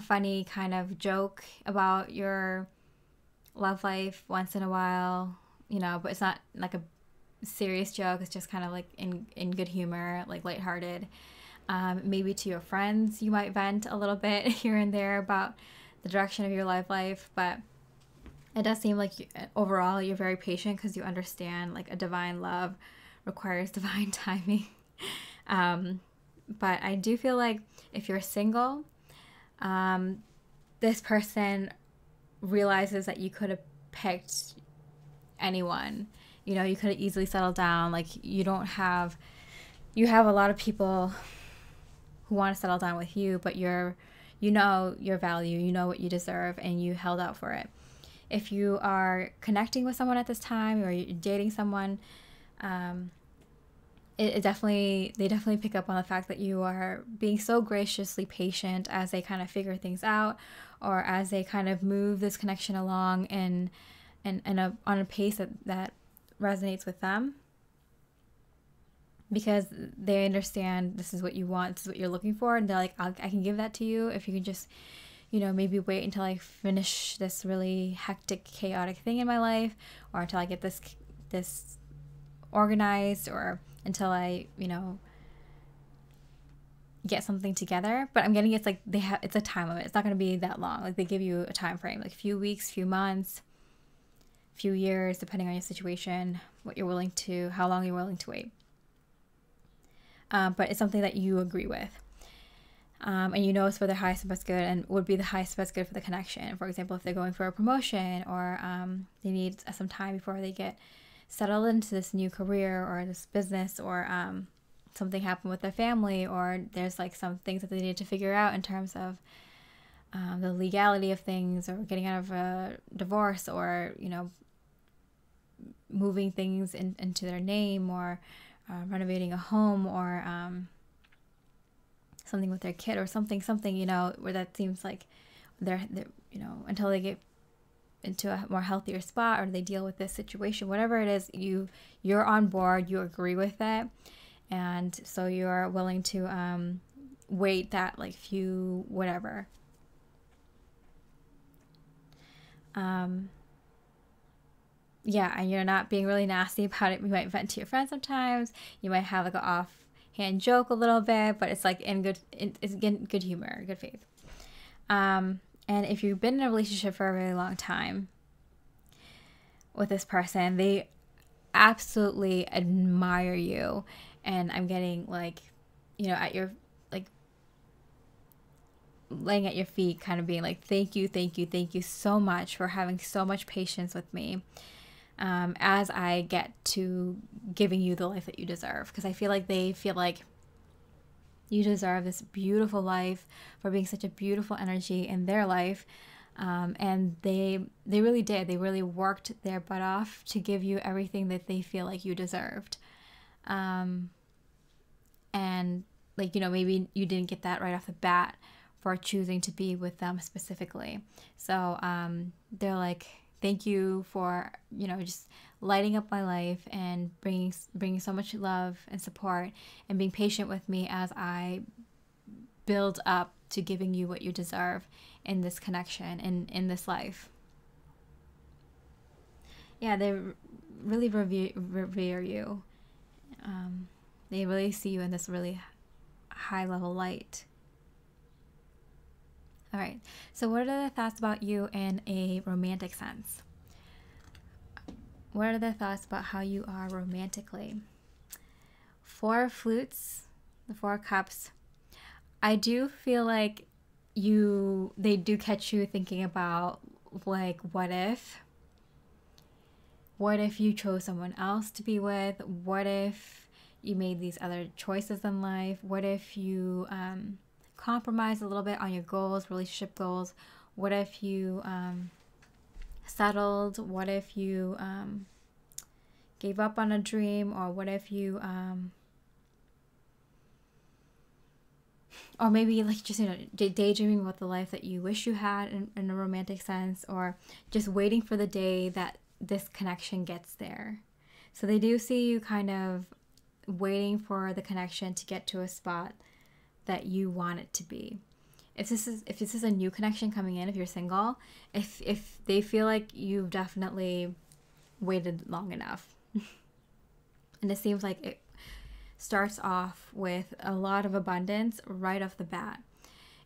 funny kind of joke about your love life once in a while, you know, but it's not like a serious joke. It's just kind of like in good humor, like lighthearted. Maybe to your friends, you might vent a little bit here and there about the direction of your life, but it does seem like overall you're very patient, because you understand like a divine love requires divine timing. But I do feel like if you're single, this person realizes that you could have picked anyone. You know, you could have easily settled down. Like you have a lot of people who want to settle down with you, but you know your value, you know what you deserve, and you held out for it. If you are connecting with someone at this time, or you're dating someone, they definitely pick up on the fact that you are being so graciously patient as they kind of figure things out, or as they kind of move this connection along on a pace that resonates with them, because they understand this is what you want, this is what you're looking for, and they're like, I can give that to you if you can just, you know, maybe wait until I finish this really hectic, chaotic thing in my life, or until I get this organized, or until I, you know, get something together. But I'm getting it's like it's a time limit. It's not going to be that long. Like they give you a time frame, like a few weeks, few months, few years, depending on your situation, how long you're willing to wait. But it's something that you agree with. And you know it's for the highest and best good, and would be the highest and best good for the connection. For example, if they're going for a promotion, or they need some time before they get settled into this new career or this business, or something happened with their family, or there's like some things that they need to figure out in terms of the legality of things, or getting out of a divorce, or, you know, moving things into their name, or renovating a home, or something with their kid, or something, you know, where that seems like they're you know, until they get into a more healthier spot, or they deal with this situation, whatever it is, you're on board, you agree with it, and so you're willing to wait that like few whatever. Yeah, and you're not being really nasty about it. You might vent to your friends sometimes. You might have like an offhand joke a little bit, but it's like it's in good humor, good faith. And if you've been in a relationship for a really long time with this person, they absolutely admire you. And I'm getting like, you know, at your, like, laying at your feet, kind of being like, thank you so much for having so much patience with me. As I get to giving you the life that you deserve. Because I feel like they feel like you deserve this beautiful life, for being such a beautiful energy in their life. And they really did. They really worked their butt off to give you everything that they feel like you deserved. And like, you know, maybe you didn't get that right off the bat for choosing to be with them specifically. So they're like, thank you for, you know, just lighting up my life and bringing so much love and support, and being patient with me as I build up to giving you what you deserve in this connection and in this life. Yeah, they really revere you. They really see you in this really high level light. All right, so what are the thoughts about you in a romantic sense? What are the thoughts about how you are romantically? 4 flutes, the 4 cups. I do feel like they do catch you thinking about, like, what if you chose someone else to be with? What if you made these other choices in life? What if you compromise a little bit on your goals, relationship goals? What if you settled? What if you gave up on a dream? Or what if you or maybe like just, you know, daydreaming about the life that you wish you had in a romantic sense, or just waiting for the day that this connection gets there. So they do see you kind of waiting for the connection to get to a spot that you want it to be. If this is a new connection coming in, if you're single, if they feel like you've definitely waited long enough. And it seems like it starts off with a lot of abundance right off the bat.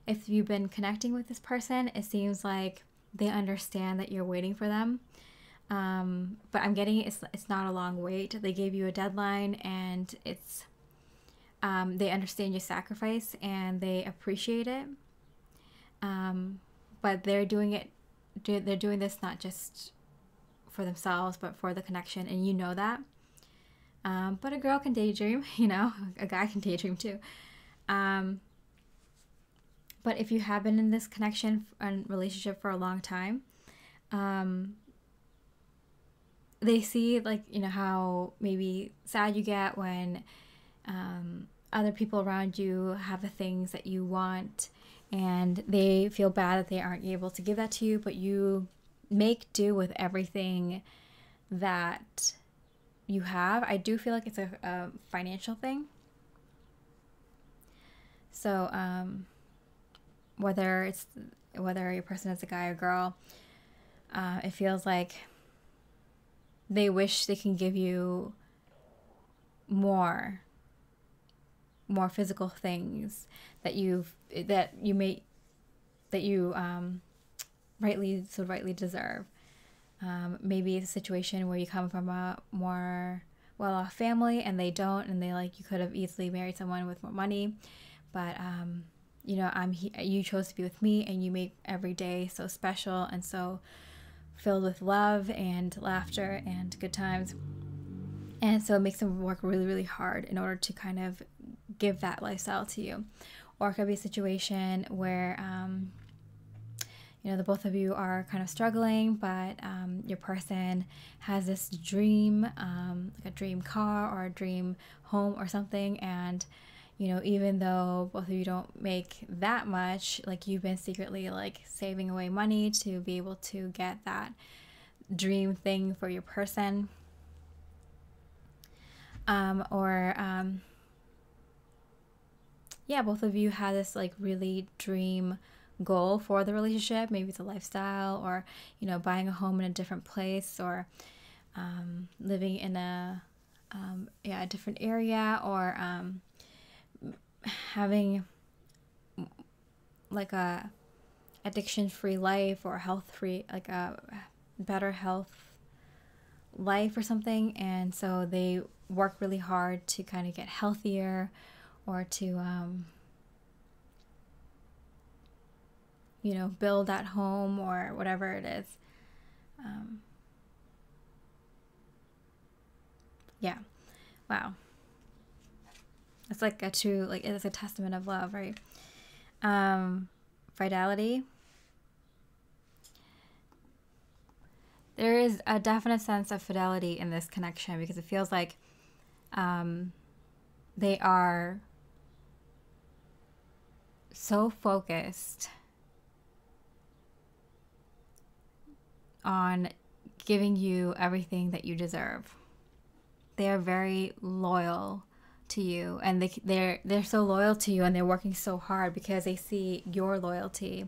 If you've been connecting with this person, it seems like they understand that you're waiting for them. But I'm getting it's not a long wait. They gave you a deadline, and it's they understand your sacrifice and they appreciate it. But they're doing this not just for themselves, but for the connection, and you know that. But a girl can daydream, you know, a guy can daydream too. But if you have been in this connection and relationship for a long time, they see, like, you know, how maybe sad you get when other people around you have the things that you want, and they feel bad that they aren't able to give that to you, but you make do with everything that you have. I do feel like it's a financial thing. So whether your person is a guy or girl, it feels like they wish they can give you more physical things that you rightly deserve. Maybe it's a situation where you come from a more well-off family and they don't, and they like, you could have easily married someone with more money, but you know, you chose to be with me, and you make every day so special and so filled with love and laughter and good times. And so it makes them work really, really hard in order to kind of give that lifestyle to you. Or it could be a situation where you know, the both of you are kind of struggling, but your person has this dream, like a dream car or a dream home or something. And, you know, even though both of you don't make that much, like you've been secretly like saving away money to be able to get that dream thing for your person. Yeah, both of you have this like really dream goal for the relationship. Maybe it's a lifestyle, or, you know, buying a home in a different place, or living in a different area, or having like a addiction-free life, or health-free, like a better health life or something. And so they work really hard to kind of get healthier, or to you know, build that home or whatever it is. Yeah. Wow. It's like a true, like, it's a testament of love, right? Fidelity. There is a definite sense of fidelity in this connection, because it feels like they are so focused on giving you everything that you deserve. They are very loyal to you, and they're so loyal to you, and they're working so hard because they see your loyalty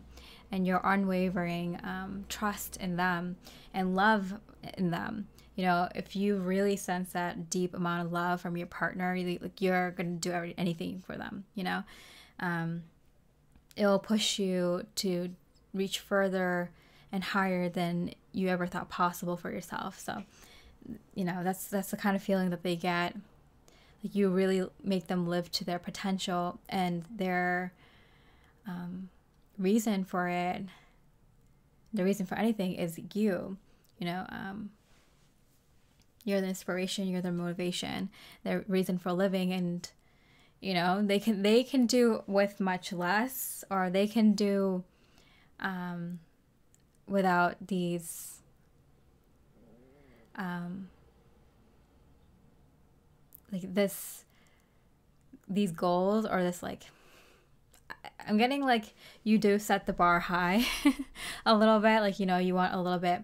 and your unwavering trust in them and love in them. You know, if you really sense that deep amount of love from your partner, you're going to do anything for them, you know. It will push you to reach further and higher than you ever thought possible for yourself. So, you know, that's the kind of feeling that they get. Like, you really make them live to their potential, and their reason for it, the reason for anything, is you. You know, you're the inspiration, you're the motivation, their reason for living. And, you know, they can do with much less, or they can do without these these goals, or this, like, I'm getting like, you do set the bar high a little bit. Like, you know, you want a little bit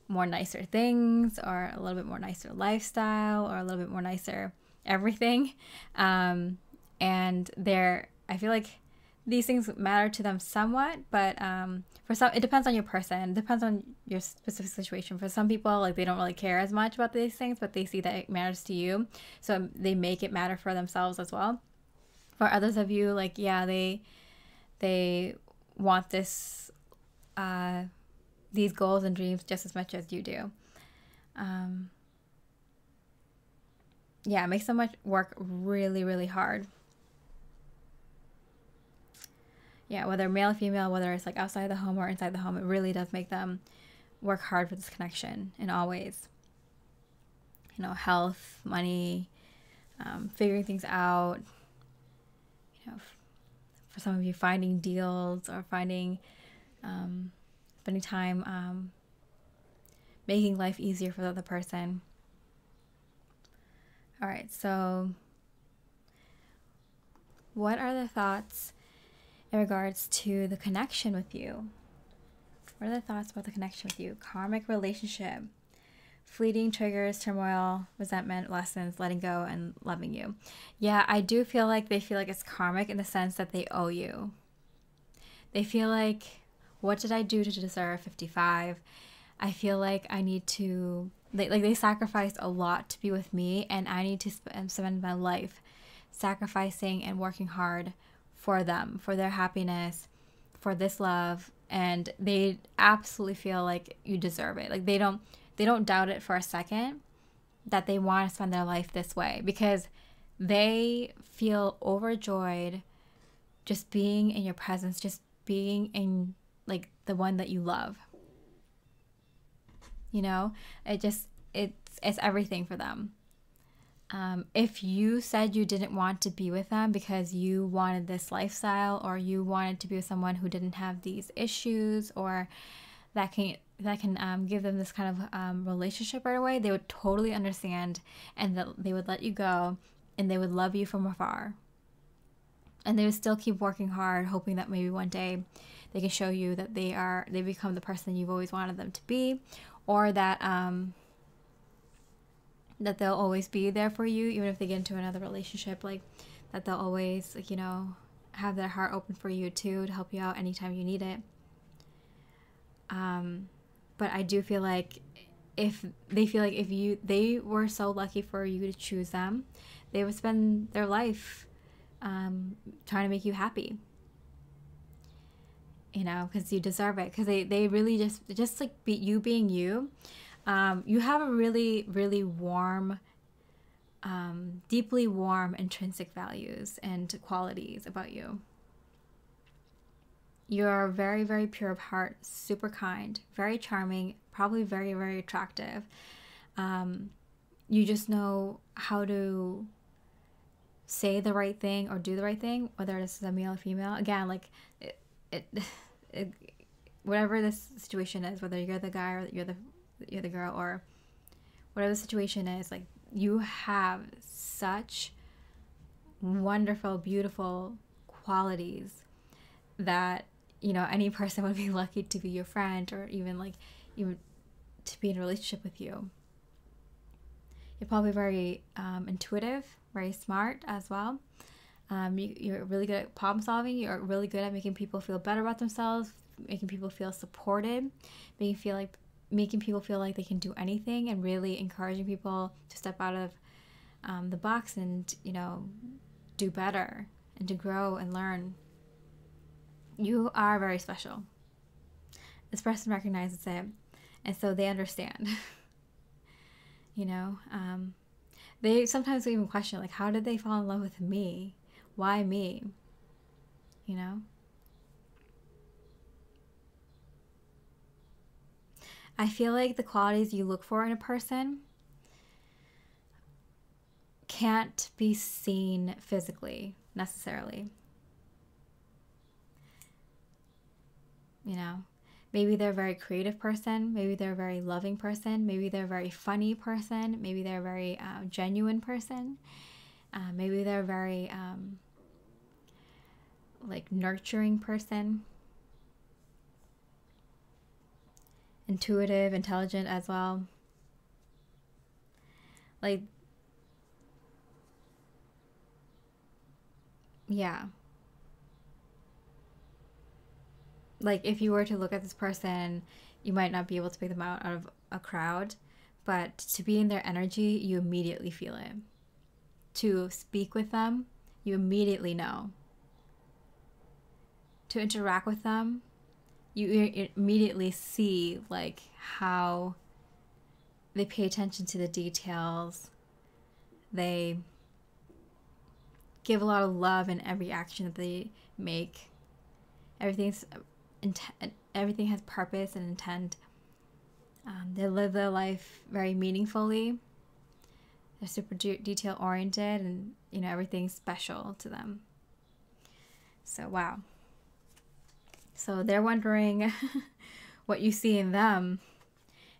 more nicer things, or a little bit more nicer lifestyle, or a little bit more nicer everything. And I feel like these things matter to them somewhat, but for some, it depends on your person. It depends on your specific situation. For some people, like, they don't really care as much about these things, but they see that it matters to you, so they make it matter for themselves as well. For others of you, like, yeah, they want this these goals and dreams just as much as you do. Yeah, it makes them work really, really hard. Yeah, whether male or female, whether it's like outside the home or inside the home, it really does make them work hard for this connection in all ways. You know, health, money, figuring things out. You know, for some of you, finding deals, or spending time making life easier for the other person. All right, so what are the thoughts in regards to the connection with you? What are the thoughts about the connection with you? Karmic relationship, fleeting triggers, turmoil, resentment, lessons, letting go, and loving you. Yeah, I do feel like they feel like it's karmic in the sense that they owe you. They feel like, what did I do to deserve 55? I feel like I need to, they sacrificed a lot to be with me, and I need to spend my life sacrificing and working hard for them, for their happiness, for this love. And they absolutely feel like you deserve it. Like, they don't doubt it for a second that they want to spend their life this way, because they feel overjoyed just being in your presence, just being in, like, the one that you love. You know, it's everything for them. If you said you didn't want to be with them because you wanted this lifestyle, or you wanted to be with someone who didn't have these issues, or that can give them this kind of relationship right away, they would totally understand, and that they would let you go, and they would love you from afar, and they would still keep working hard, hoping that maybe one day they can show you that they become the person you've always wanted them to be, or that that they'll always be there for you, even if they get into another relationship, like that they'll always, like, you know, have their heart open for you too, to help you out anytime you need it. But I do feel like if they were so lucky for you to choose them, they would spend their life trying to make you happy, you know, because you deserve it, because they really just like you being you. You have a really, really warm, deeply warm intrinsic values and qualities about you. You're very, very pure of heart, super kind, very charming, probably very, very attractive. You just know how to say the right thing or do the right thing, whether it's a male or female. Again, like whatever this situation is, whether you're the guy or you're the girl, or whatever the situation is, like, you have such wonderful, beautiful qualities that, you know, any person would be lucky to be your friend, or even to be in a relationship with you. You're probably very intuitive, very smart as well. You're really good at problem solving. You're really good at making people feel better about themselves, making people feel supported, making people feel like they can do anything, and really encouraging people to step out of the box and, you know, do better and to grow and learn. You are very special. This person recognizes it, and so they understand. You know, they sometimes even question, like, how did they fall in love with me? Why me? You know? I feel like the qualities you look for in a person can't be seen physically, necessarily. You know, maybe they're a very creative person, maybe they're a very loving person, maybe they're a very funny person, maybe they're a very genuine person, maybe they're a very like nurturing person, intuitive, intelligent as well. Like, yeah. Like, if you were to look at this person, you might not be able to pick them out of a crowd, but to be in their energy, you immediately feel it. To speak with them, you immediately know. To interact with them, you immediately see, like, how they pay attention to the details. They give a lot of love in every action that they make. Everything has purpose and intent. They live their life very meaningfully. They're super detail oriented, and, you know, everything's special to them. So, wow. So they're wondering what you see in them,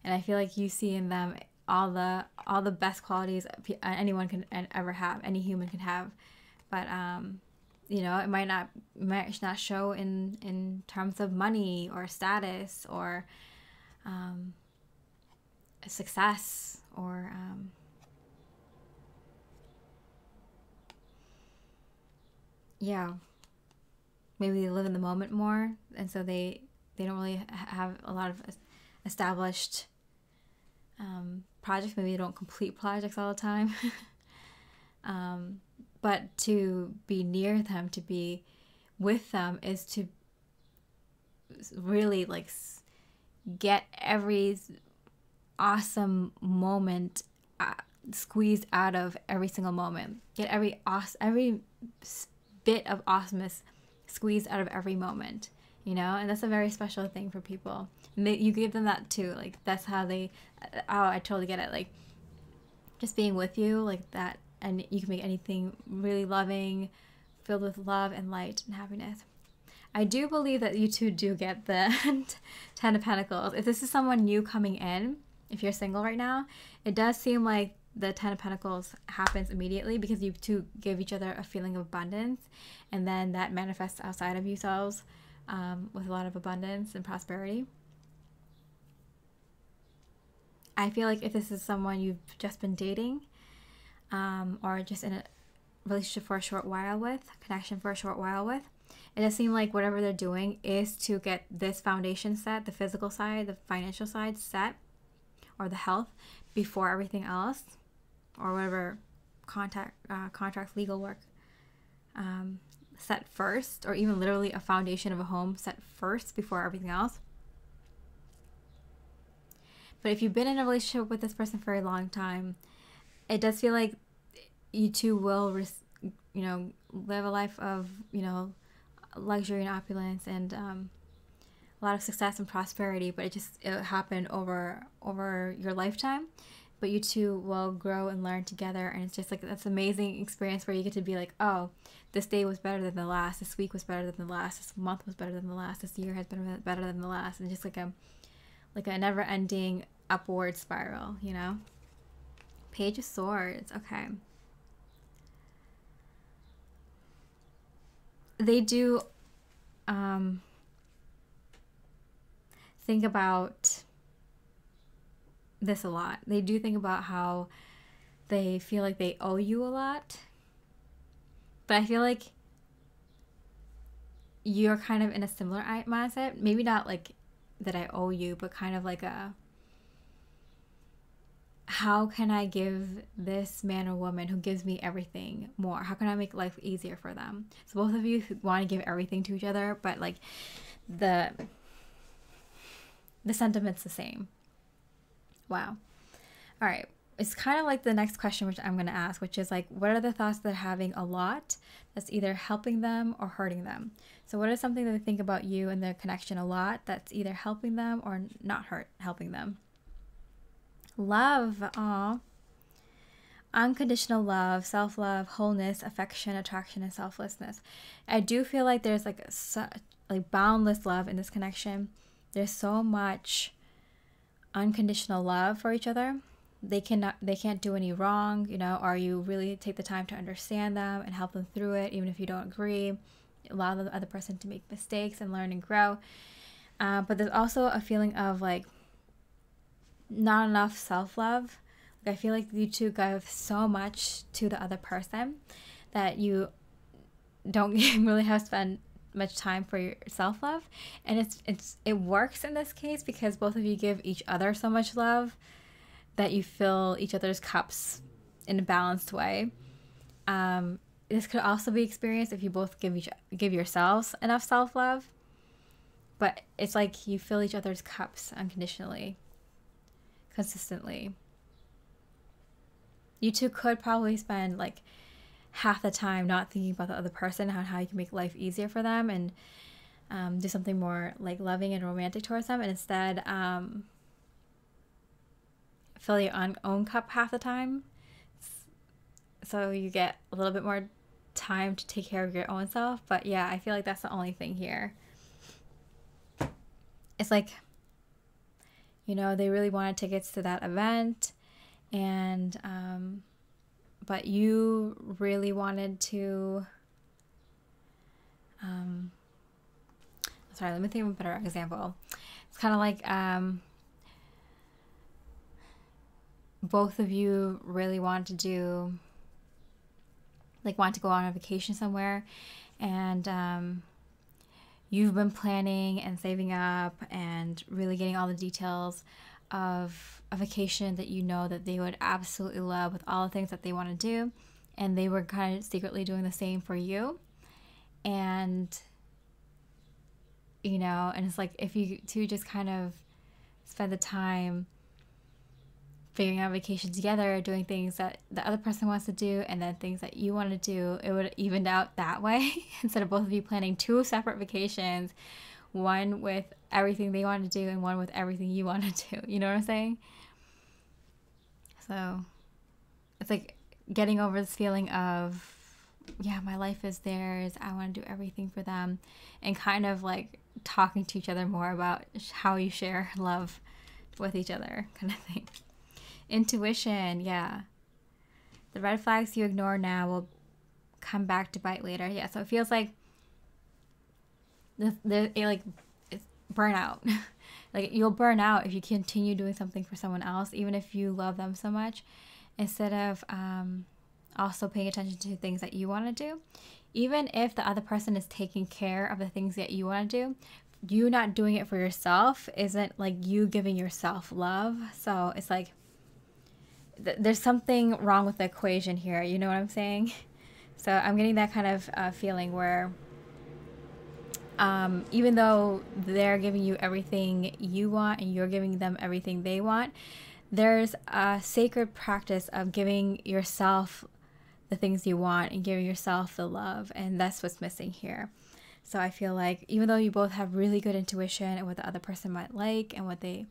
and I feel like you see in them all the best qualities anyone can ever have, any human can have. But you know, it might not show in terms of money or status or success or yeah, maybe they live in the moment more, and so they don't really have a lot of established projects. Maybe they don't complete projects all the time. But to be near them, to be with them, is to really, like, get every awesome moment squeezed out of every single moment. Get every bit of awesomeness squeezed out of every moment, you know? And that's a very special thing for people. And you give them that too. Like, that's how they, oh, I totally get it. Like, just being with you like that, and you can make anything really loving, filled with love and light and happiness. I do believe that you two do get the Ten of Pentacles. If this is someone new coming in, if you're single right now, it does seem like the Ten of Pentacles happens immediately because you two give each other a feeling of abundance, and then that manifests outside of yourselves with a lot of abundance and prosperity. I feel like if this is someone you've just been dating or just in a relationship for a short while with, connection for a short while with, it does seem like whatever they're doing is to get this foundation set, the physical side, the financial side set, or the health, before everything else, or whatever contracts, legal work set first, or even literally a foundation of a home set first before everything else. But if you've been in a relationship with this person for a long time, it does feel like you two will, live a life of, luxury and opulence and a lot of success and prosperity. But it happened over your lifetime. But you two will grow and learn together, and it's just like that's an amazing experience where you get to be like, oh, this day was better than the last. This week was better than the last. This month was better than the last. This year has been better than the last, and just like a never-ending upward spiral, Page of Swords. Okay. They do think about this a lot. They do think about how they feel like they owe you a lot. But I feel like you're kind of in a similar mindset. Maybe not like that I owe you, but kind of like how can I give this man or woman who gives me everything more? How can I make life easier for them? So both of you want to give everything to each other, but like the sentiment's the same. Wow. All right. It's kind of like the next question, which I'm going to ask, which is like, what are the thoughts that they're having a lot that's either helping them or hurting them? So what is something that they think about you and their connection a lot that's either helping them or not helping them? Love. Aw. Unconditional love, self-love, wholeness, affection, attraction, and selflessness. I do feel like there's like boundless love in this connection. There's so much unconditional love for each other. They can't do any wrong, or you really take the time to understand them and help them through it, even if you don't agree. Allow the other person to make mistakes and learn and grow. But there's also a feeling of like not enough self-love. Like I feel like you two give so much to the other person that you don't really have to spend much time for your self-love. And it works in this case because both of you give each other so much love that you fill each other's cups in a balanced way. This could also be experienced if you both give yourselves enough self-love, but it's like you fill each other's cups unconditionally, consistently. You two could probably spend like half the time not thinking about the other person and how you can make life easier for them and do something more like loving and romantic towards them, and instead fill your own cup half the time, so you get a little bit more time to take care of your own self. But yeah, I feel like that's the only thing here. It's like, they really wanted tickets to that event, and but you really wanted to sorry, let me think of a better example. It's kind of like both of you really want to go on a vacation somewhere, and you've been planning and saving up and really getting all the details of a vacation that that they would absolutely love, with all the things that they want to do, and they were kind of secretly doing the same for you. And and it's like if you two just kind of spend the time figuring out vacation together, doing things that the other person wants to do and then things that you want to do, it would even out that way instead of both of you planning two separate vacations, one with everything they want to do and one with everything you want to do. You know what I'm saying? So it's like getting over this feeling of, yeah, my life is theirs, I want to do everything for them, and kind of like talking to each other more about how you share love with each other, kind of thing. Intuition, yeah. The red flags you ignore now will come back to bite later. Yeah, so it feels like it's burnout. Like you'll burn out if you continue doing something for someone else, even if you love them so much, instead of also paying attention to things that you want to do. Even if the other person is taking care of the things that you want to do, you not doing it for yourself isn't like you giving yourself love. So it's like there's something wrong with the equation here. You know what I'm saying? So I'm getting that kind of feeling where even though they're giving you everything you want and you're giving them everything they want, there's a sacred practice of giving yourself the things you want and giving yourself the love. And that's what's missing here. So I feel like even though you both have really good intuition and what the other person might like and what they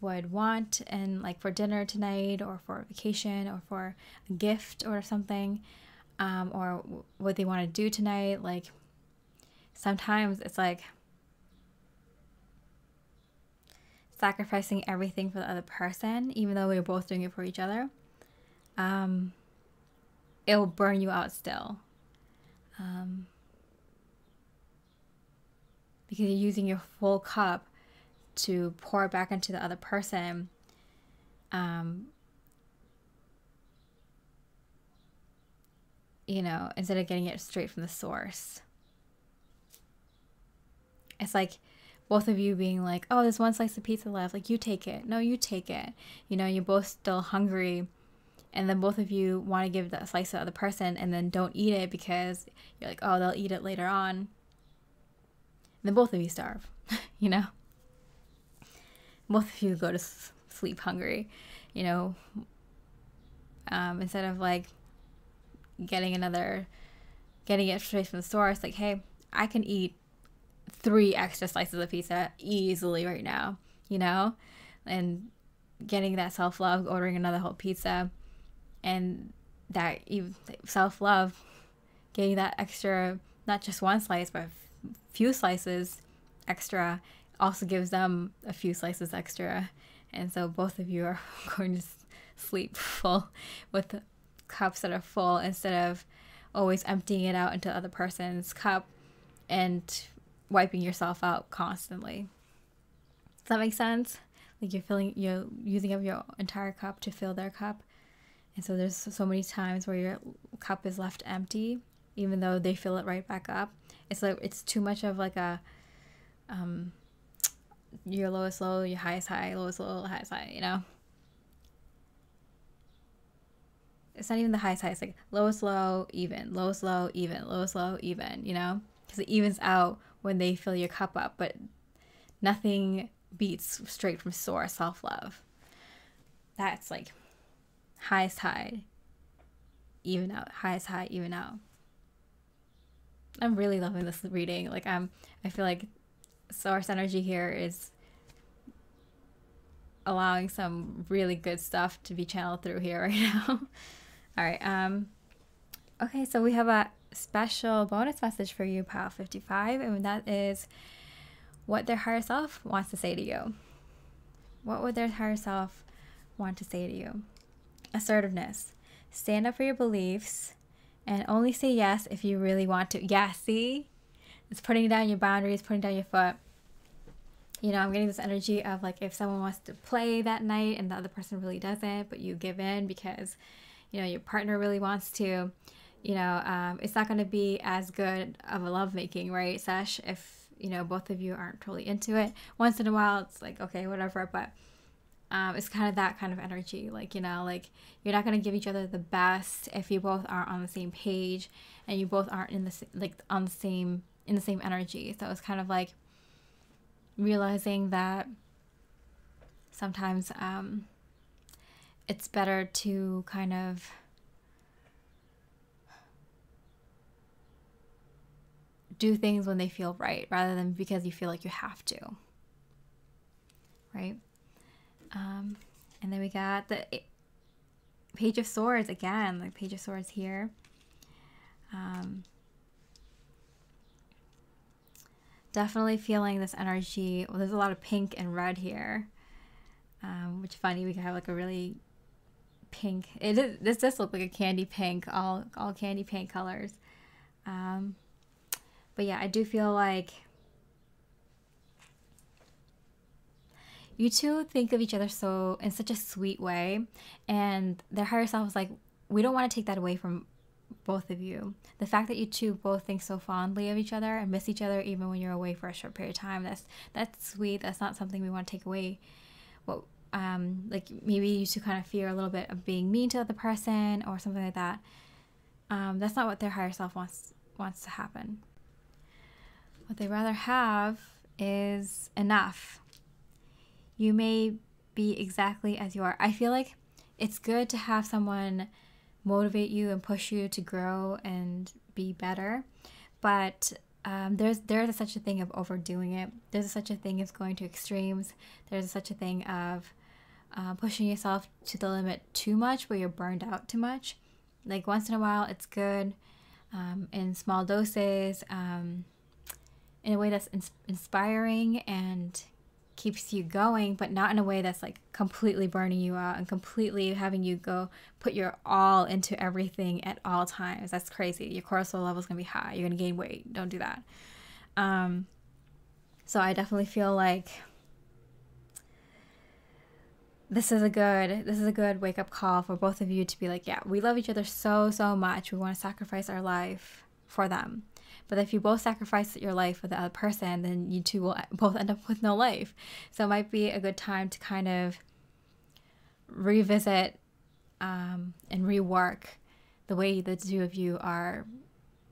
would want, and like for dinner tonight or for a vacation or for a gift or something, or what they want to do tonight, like sometimes it's like sacrificing everything for the other person, even though we're both doing it for each other. It will burn you out still. Because you're using your full cup to pour back into the other person. You know, instead of getting it straight from the source. It's like both of you being like, oh, there's one slice of pizza left. Like, you take it. No, you take it. You know, you're both still hungry. And then both of you want to give that slice to the other person and then don't eat it because you're like, oh, they'll eat it later on. And then both of you starve, you know? Both of you go to sleep hungry, you know? Instead of like getting it straight from the source, like, hey, I can eat 3 extra slices of pizza easily right now, you know? And getting that self-love, ordering another whole pizza, and that self-love, getting that extra, not just 1 slice, but a few slices extra, also gives them a few slices extra. And so both of you are going to sleep full with the cups that are full, instead of always emptying it out into the other person's cup and wiping yourself out constantly. Does that make sense? Like you're using up your entire cup to fill their cup. And so there's so many times where your cup is left empty, even though they fill it right back up. It's like, it's too much of like a, your lowest low, your highest high, lowest low, highest high, you know? It's not even the highest high, it's like lowest low, even, lowest low, even, lowest low, even, you know? Because it evens out when they fill your cup up, but nothing beats straight from source self-love. That's like highest high, even out, highest high, even out. I'm really loving this reading. Like I feel like source energy here is allowing some really good stuff to be channeled through here right now. All right. Okay, so we have a special bonus message for you, Pile 55, and that is what their higher self wants to say to you. What would their higher self want to say to you? Assertiveness. Stand up for your beliefs and only say yes if you really want to. Yeah, see? It's putting down your boundaries, putting down your foot. You know, I'm getting this energy of like if someone wants to play that night and the other person really doesn't, but you give in because, you know, your partner really wants to, you know, it's not going to be as good of a lovemaking, right, Sesh, if, you know, both of you aren't totally into it. Once in a while, it's like, okay, whatever, but it's kind of that kind of energy, like, you know, like you're not going to give each other the best if you both aren't on the same page and you both aren't in the like on the same in the same energy. So it's kind of like realizing that sometimes it's better to kind of do things when they feel right rather than because you feel like you have to, right? And then we got the Page of Swords again, like Page of Swords here. Definitely feeling this energy. Well, there's a lot of pink and red here, which is funny. We can have like a really pink. This does look like a candy pink, all candy pink colors. But yeah, I do feel like you two think of each other so in such a sweet way, and their higher self is like, we don't want to take that away from both of you. The fact that you two both think so fondly of each other and miss each other even when you're away for a short period of time, that's sweet. That's not something we want to take away. What like maybe you two kind of fear a little bit of being mean to the other person or something like that. That's not what their higher self wants to happen. What they rather have is enough. You may be exactly as you are. I feel like it's good to have someone motivate you and push you to grow and be better, but there's such a thing of overdoing it. There's such a thing as going to extremes. There's such a thing of pushing yourself to the limit too much where you're burned out too much. Like once in a while it's good, in small doses, in a way that's inspiring and keeps you going, but not in a way that's like completely burning you out and completely having you go put your all into everything at all times. That's crazy. Your cortisol level is gonna be high. You're gonna gain weight. Don't do that. So I definitely feel like this is a good wake up call for both of you to be like, yeah, we love each other so much. We want to sacrifice our life for them. But if you both sacrifice your life for the other person, then you two will both end up with no life. So it might be a good time to kind of revisit and rework the way the two of you are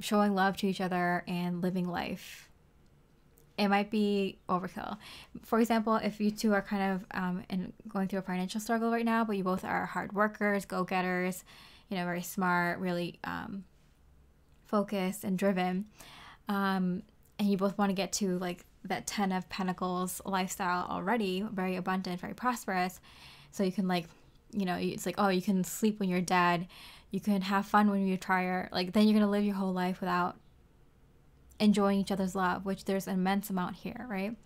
showing love to each other and living life. It might be overkill. For example, if you two are kind of going through a financial struggle right now, but you both are hard workers, go-getters, very smart, really focused and driven, and you both want to get to like that 10 of Pentacles lifestyle already, very abundant, very prosperous, so you can like, it's like, oh, you can sleep when you're dead, you can have fun when you retire, like then you're gonna live your whole life without enjoying each other's love, which there's an immense amount here, right?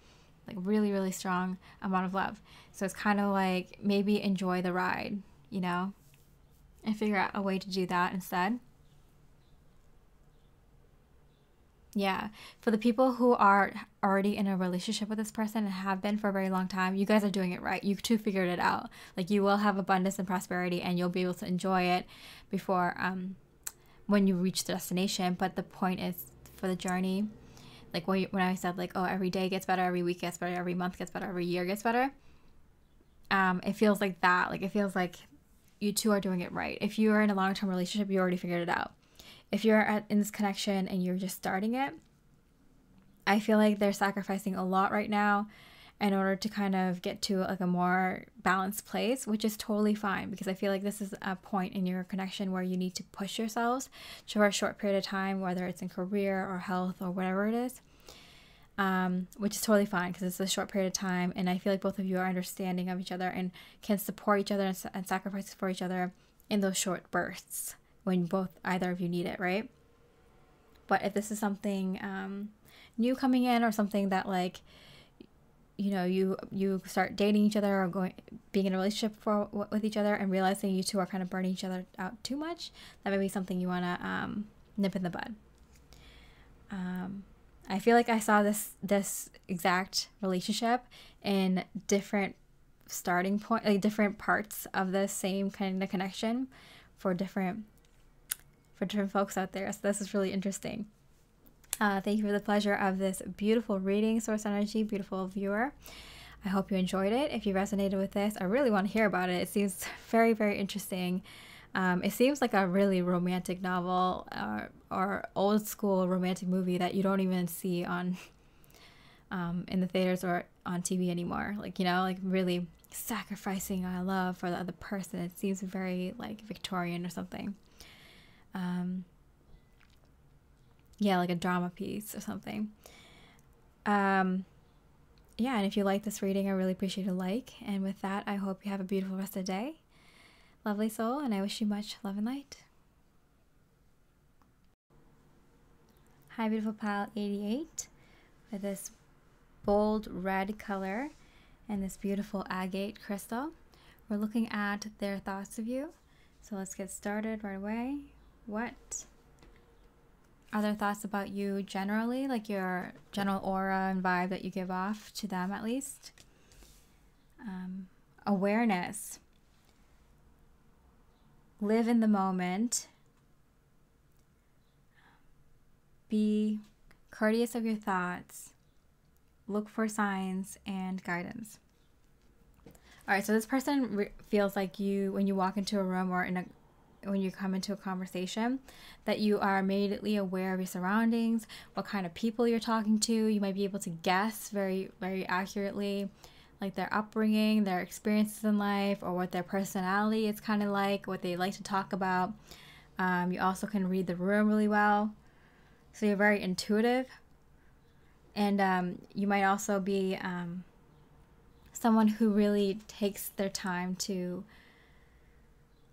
Like really strong amount of love. So it's kind of like maybe enjoy the ride, and figure out a way to do that instead. Yeah, for the people who are already in a relationship with this person and have been for a very long time, you guys are doing it right. You two figured it out. Like you will have abundance and prosperity and you'll be able to enjoy it before when you reach the destination. But the point is, for the journey, like when I said like, oh, every day gets better, every week gets better, every month gets better, every year gets better, it feels like that. Like it feels like you two are doing it right. If you are in a long-term relationship, you already figured it out. If you're in this connection and you're just starting it, I feel like they're sacrificing a lot right now in order to kind of get to like a more balanced place, which is totally fine, because I feel like this is a point in your connection where you need to push yourselves for a short period of time, whether it's in career or health or whatever it is, which is totally fine because it's a short period of time, and I feel like both of you are understanding of each other and can support each other and sacrifice for each other in those short bursts when either of you need it, right? But if this is something new coming in, or something that like, you start dating each other or being in a relationship with each other and realizing you two are kind of burning each other out too much, that may be something you want to nip in the bud. I feel like I saw this exact relationship in different starting point, like different parts of the same kind of connection for different folks out there. So this is really interesting. Thank you for the pleasure of this beautiful reading, Source Energy, beautiful viewer. I hope you enjoyed it. If you resonated with this, I really want to hear about it. It seems very, very interesting. It seems like a really romantic novel or old school romantic movie that you don't even see on in the theaters or on TV anymore. Like, like really sacrificing our love for the other person. It seems very like Victorian or something. Yeah, like a drama piece or something. Yeah, and if you like this reading, I really appreciate a like. And with that, I hope you have a beautiful rest of the day. lovely soul, and I wish you much love and light. Hi, beautiful pal 88, with this bold red color and this beautiful agate crystal. We're looking at their thoughts of you. So let's get started right away. What are their thoughts about you generally, like your general aura and vibe that you give off to them at least? Awareness. Live in the moment. Be courteous of your thoughts. Look for signs and guidance. All right, so this person feels like you, when you walk into a room or when you come into a conversation, that you are immediately aware of your surroundings, what kind of people you're talking to. You might be able to guess very, very accurately, like their upbringing, their experiences in life, or what their personality is kind of like, what they like to talk about. You also can read the room really well. So you're very intuitive. And you might also be someone who really takes their time to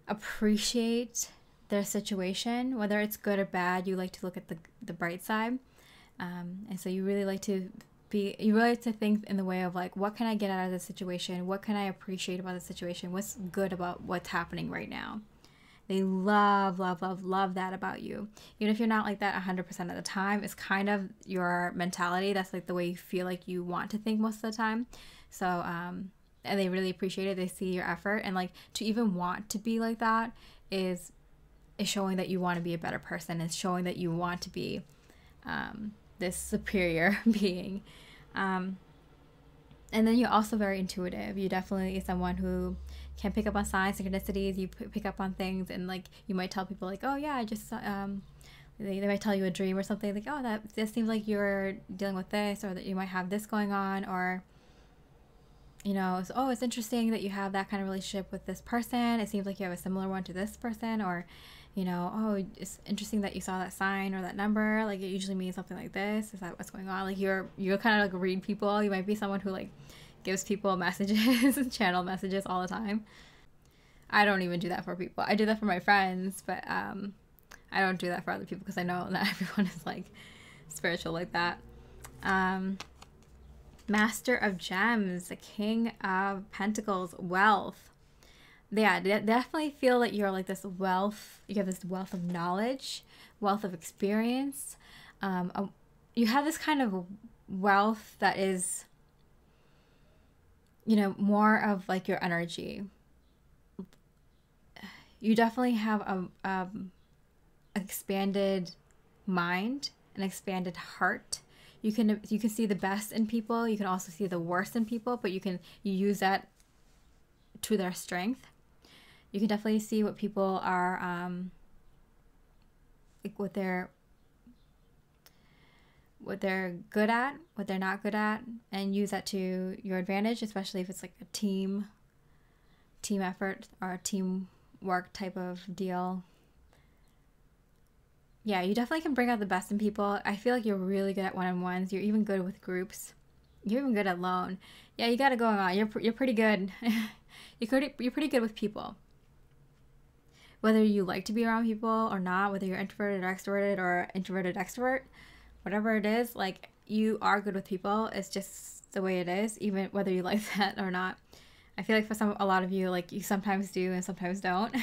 appreciate their situation, whether it's good or bad. You like to look at the bright side, and so you really like to think in the way of like, what can I get out of this situation? What can I appreciate about the situation? What's good about what's happening right now? They love, love, love, love that about you. Even if you're not like that 100% of the time, it's kind of your mentality. That's like the way you feel like you want to think most of the time. So, and they really appreciate it. They see your effort, and like to even want to be like that is showing that you want to be a better person. It's showing that you want to be this superior being. And then you're also very intuitive. You definitely someone who can pick up on signs, synchronicities. You pick up on things, and like you might tell people like, oh yeah, I just they might tell you a dream or something like, oh, that this seems like you're dealing with this, or that you might have this going on, or you know, oh, it's interesting that you have that kind of relationship with this person. It seems like you have a similar one to this person, or you know, oh, it's interesting that you saw that sign or that number. Like it usually means something like this. Is that what's going on? Like you're kind of like read people. You might be someone who like gives people messages, channel messages all the time. I don't even do that for people. I do that for my friends, but I don't do that for other people because I know not everyone is like spiritual like that. Master of Gems, the King of Pentacles, wealth. Yeah, they definitely feel that you're like this wealth. You have this wealth of knowledge, wealth of experience. You have this kind of wealth that is, you know, more of like your energy. You definitely have a expanded mind, an expanded heart. You can see the best in people. You can also see the worst in people, but you use that to their strength. You can definitely see what people are like what they're good at, what they're not good at, and use that to your advantage, especially if it's like a team effort or a teamwork type of deal. Yeah, you definitely can bring out the best in people. I feel like you're really good at one-on-ones. You're even good with groups. You're even good at alone. Yeah, you got it going on. You're pretty good. You're pretty good with people. Whether you like to be around people or not, whether you're introverted or extroverted or introverted extrovert, whatever it is, like you are good with people. It's just the way it is, even whether you like that or not. I feel like for a lot of you, like you sometimes do and sometimes don't.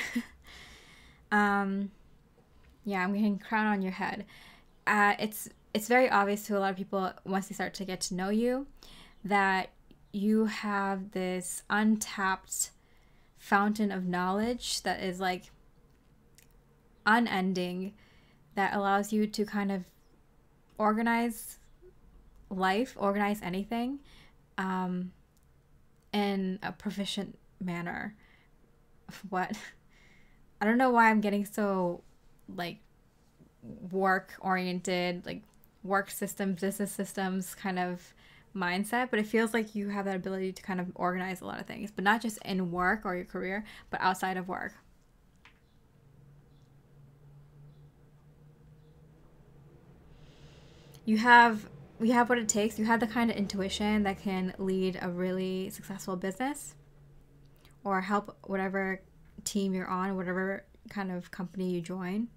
Yeah, I'm getting crown on your head. It's very obvious to a lot of people once they start to get to know you that you have this untapped fountain of knowledge that is like unending, that allows you to kind of organize life, organize anything in a proficient manner. What? I don't know why I'm getting so like work oriented, like work systems, business systems kind of mindset, but it feels like you have that ability to kind of organize a lot of things, but not just in work or your career, but outside of work. We have what it takes. You have the kind of intuition that can lead a really successful business or help whatever team you're on, whatever kind of company you join.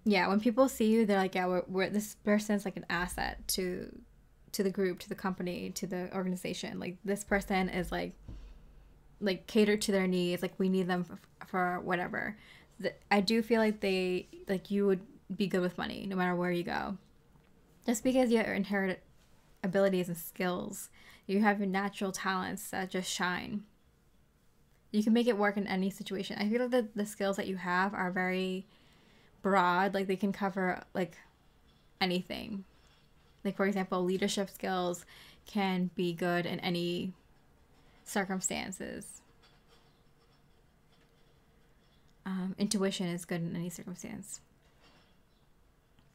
Yeah, when people see you, they're like, yeah, we're this person's like an asset to the group, to the company, to the organization. Like, this person is like catered to their needs. Like, we need them for whatever. I do feel like you would be good with money no matter where you go. Just because you inherit abilities and skills, you have your natural talents that just shine. You can make it work in any situation. I feel like the skills that you have are very broad. Like, they can cover like anything. Like, for example, leadership skills can be good in any circumstances. Intuition is good in any circumstance.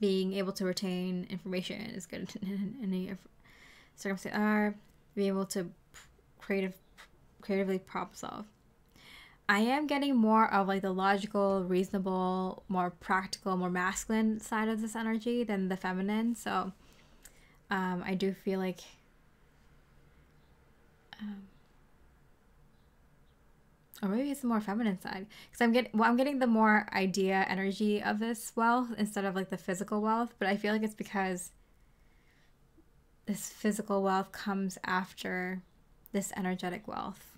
Being able to retain information is good in any circumstance. Being able to creatively problem solve. I am getting more of like the logical, reasonable, more practical, more masculine side of this energy than the feminine. So I do feel like or maybe it's the more feminine side, because I'm getting the more idea energy of this wealth instead of like the physical wealth. But I feel like it's because this physical wealth comes after this energetic wealth.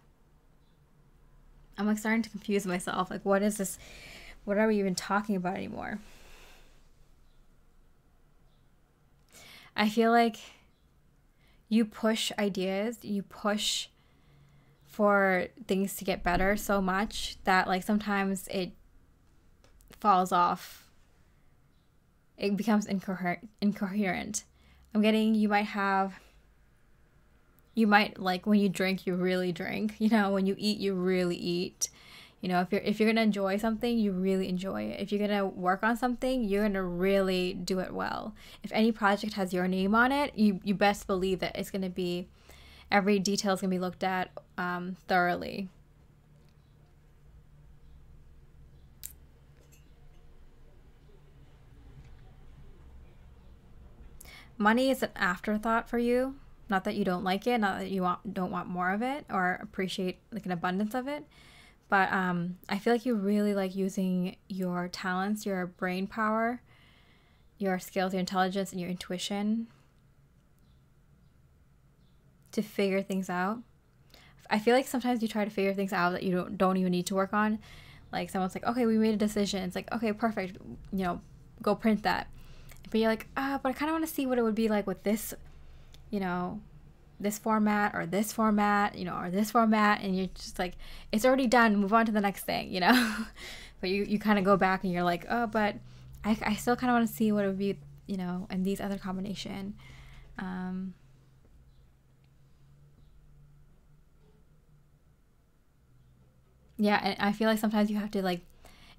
I'm like starting to confuse myself. Like, what is this? What are we even talking about anymore? I feel like you push ideas, you push for things to get better so much that like sometimes it falls off. It becomes incoherent. I'm getting you might like when you drink, you really drink. You know, when you eat, you really eat. You know, if you're gonna enjoy something, you really enjoy it. If you're gonna work on something, you're gonna really do it well. If any project has your name on it, you best believe that it's gonna be, every detail is gonna be looked at thoroughly. Money is an afterthought for you. Not that you don't like it, not that you don't want more of it or appreciate like an abundance of it. But I feel like you really like using your talents, your brain power, your skills, your intelligence, and your intuition to figure things out. I feel like sometimes you try to figure things out that you don't even need to work on. Like, someone's like, okay, we made a decision. It's like, okay, perfect. You know, go print that. But you're like, but I kind of want to see what it would be like with this, you know, this format or this format, you know, or this format. And you're just like, it's already done. Move on to the next thing, you know. But you kind of go back and you're like, oh, but I still kind of want to see what it would be, you know, in these other combination. Yeah, and I feel like sometimes you have to like,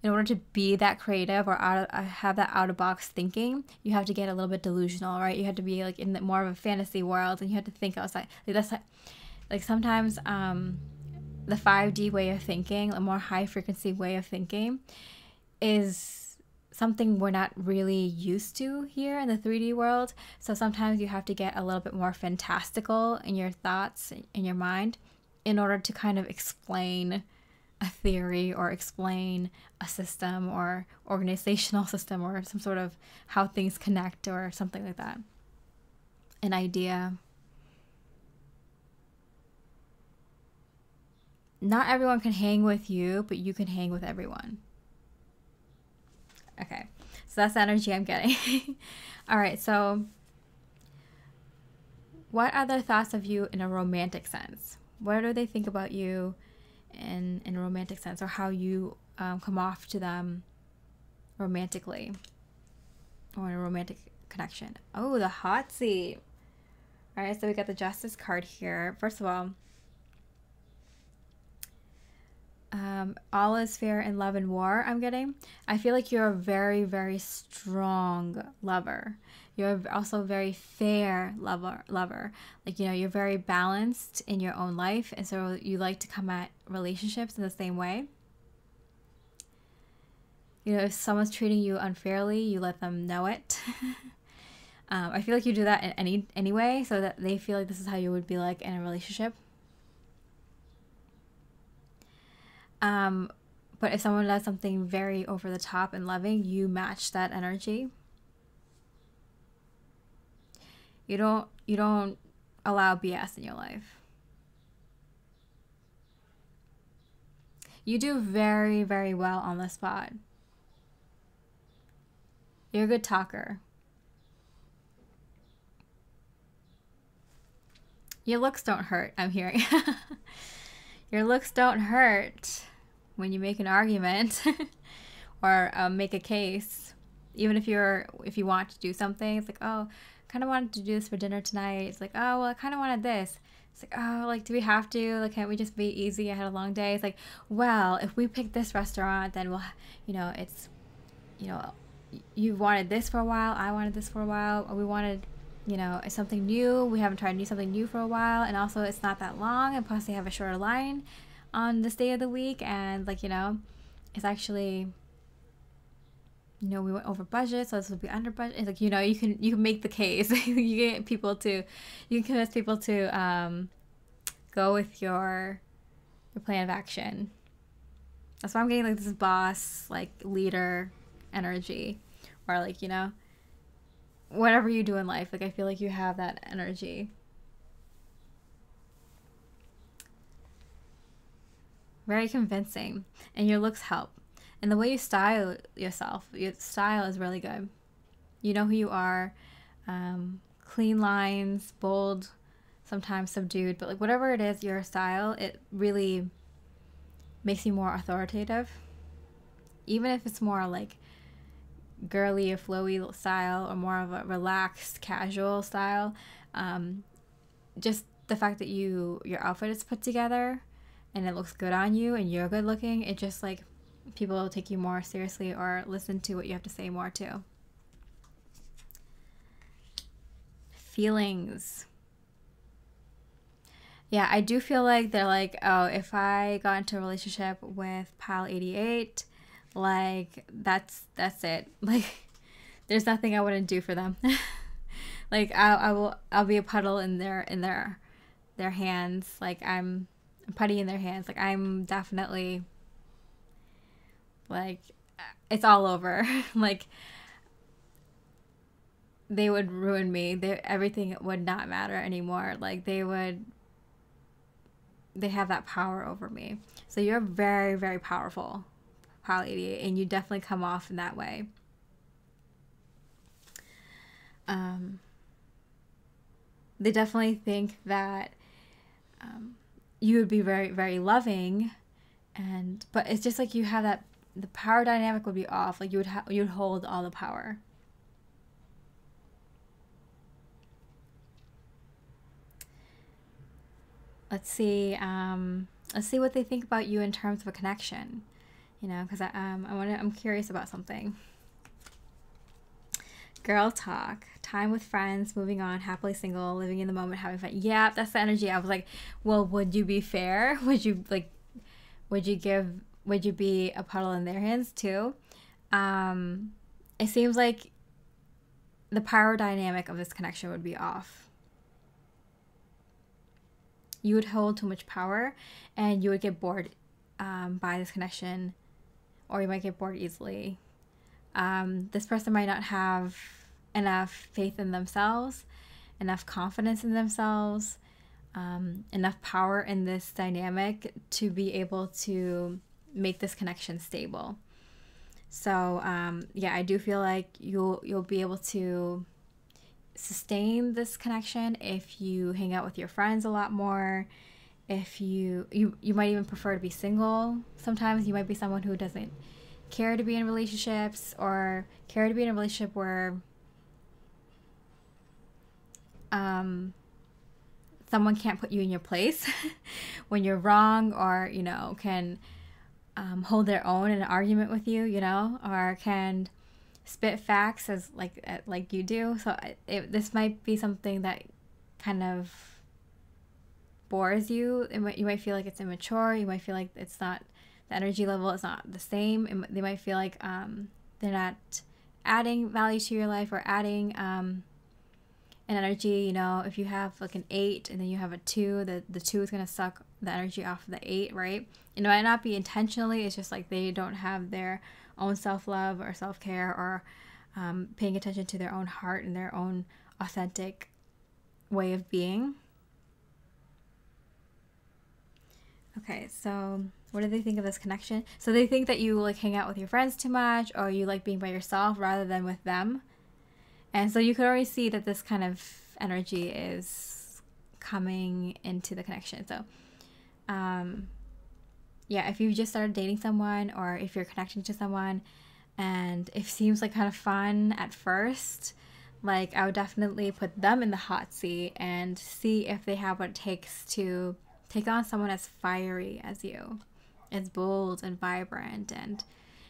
in order to be that creative or have that out of box thinking, you have to get a little bit delusional, right? You have to be like in more of a fantasy world, and you have to think outside. Like, that's like sometimes the 5D way of thinking, a more high frequency way of thinking, is something we're not really used to here in the 3D world. So sometimes you have to get a little bit more fantastical in your thoughts, in your mind, in order to kind of explain a theory or explain a system or organizational system or some sort of how things connect or something like that. An idea. Not everyone can hang with you, but you can hang with everyone. Okay, so that's the energy I'm getting. All right, so what are their thoughts of you in a romantic sense? What do they think about you in a romantic sense, or how you come off to them romantically or in a romantic connection? Oh, the hot seat. All right, so we got the Justice card here. First of all is fair in love and war, I'm getting. I feel like you're a very, very strong lover. You're also a very fair lover. Like, you know, you're very balanced in your own life, and so you like to come at relationships in the same way. You know, if someone's treating you unfairly, you let them know it. I feel like you do that in any way, so that they feel like this is how you would be like in a relationship. But if someone does something very over the top and loving, you match that energy. You don't allow BS in your life. You do very, very well on the spot. You're a good talker. Your looks don't hurt, I'm hearing. Your looks don't hurt when you make an argument or make a case. Even if you want to do something, it's like, oh, I kind of wanted to do this for dinner tonight. It's like, oh, well, I kind of wanted this. It's like, oh, like, do we have to? Like, can't we just be easy? I had a long day. It's like, well, if we pick this restaurant, then we'll, it's, you wanted this for a while. I wanted this for a while. Or we wanted, something new. We haven't tried something new for a while. And also it's not that long. And plus they have a shorter line on this day of the week. And it's actually, we went over budget, so this would be under budget. It's like, you can make the case. You can convince people to go with your plan of action. That's why I'm getting this boss, leader energy, or whatever you do in life. I feel like you have that energy. Very convincing, and your looks help. And the way you style yourself, your style is really good. You know who you are. Clean lines, bold, sometimes subdued, but whatever it is, your style, it really makes you more authoritative. Even if it's more girly or flowy style, or more of a relaxed, casual style, just the fact that your outfit is put together and it looks good on you and you're good looking, it just people will take you more seriously or listen to what you have to say more too. Feelings. Yeah, I do feel like they're oh, if I got into a relationship with Pile 88, that's it. There's nothing I wouldn't do for them. I'll be a puddle in their hands. I'm putty in their hands. I'm definitely it's all over. They would ruin me. Everything would not matter anymore. They have that power over me. So you're very, very powerful, Pile 88, and you definitely come off in that way. They definitely think that you would be very, very loving, but it's just you have that. The power dynamic would be off. You would hold all the power. Let's see what they think about you in terms of a connection. Because I'm curious about something. Girl talk, time with friends, moving on, happily single, living in the moment, having fun. Yeah, that's the energy. I was like, well, would you be fair? Would you be a puddle in their hands too? It seems like the power dynamic of this connection would be off. You would hold too much power and you would get bored by this connection, or you might get bored easily. This person might not have enough faith in themselves, enough confidence in themselves, enough power in this dynamic to be able to make this connection stable. So yeah, I do feel like you'll be able to sustain this connection if you hang out with your friends a lot more. If you might even prefer to be single. Sometimes you might be someone who doesn't care to be in relationships, or care to be in a relationship where someone can't put you in your place when you're wrong, or can hold their own in an argument with you, or can spit facts as like you do. So this might be something that kind of bores you. You might feel like it's immature. You might feel like it's not, the energy level is not the same. They might feel like they're not adding value to your life, or adding an energy. If you have an 8 and then you have a 2, the 2 is going to suck the energy off of the 8, right? It might not be intentionally. It's just like they don't have their own self-love or self-care, or paying attention to their own heart and their own authentic way of being. Okay, so what do they think of this connection? So they think that you like hang out with your friends too much, or you like being by yourself rather than with them. And so you could already see that this kind of energy is coming into the connection. So yeah, if you just started dating someone, or if you're connecting to someone and it seems like kind of fun at first, like I would definitely put them in the hot seat and see if they have what it takes to take on someone as fiery as you, as bold and vibrant, and,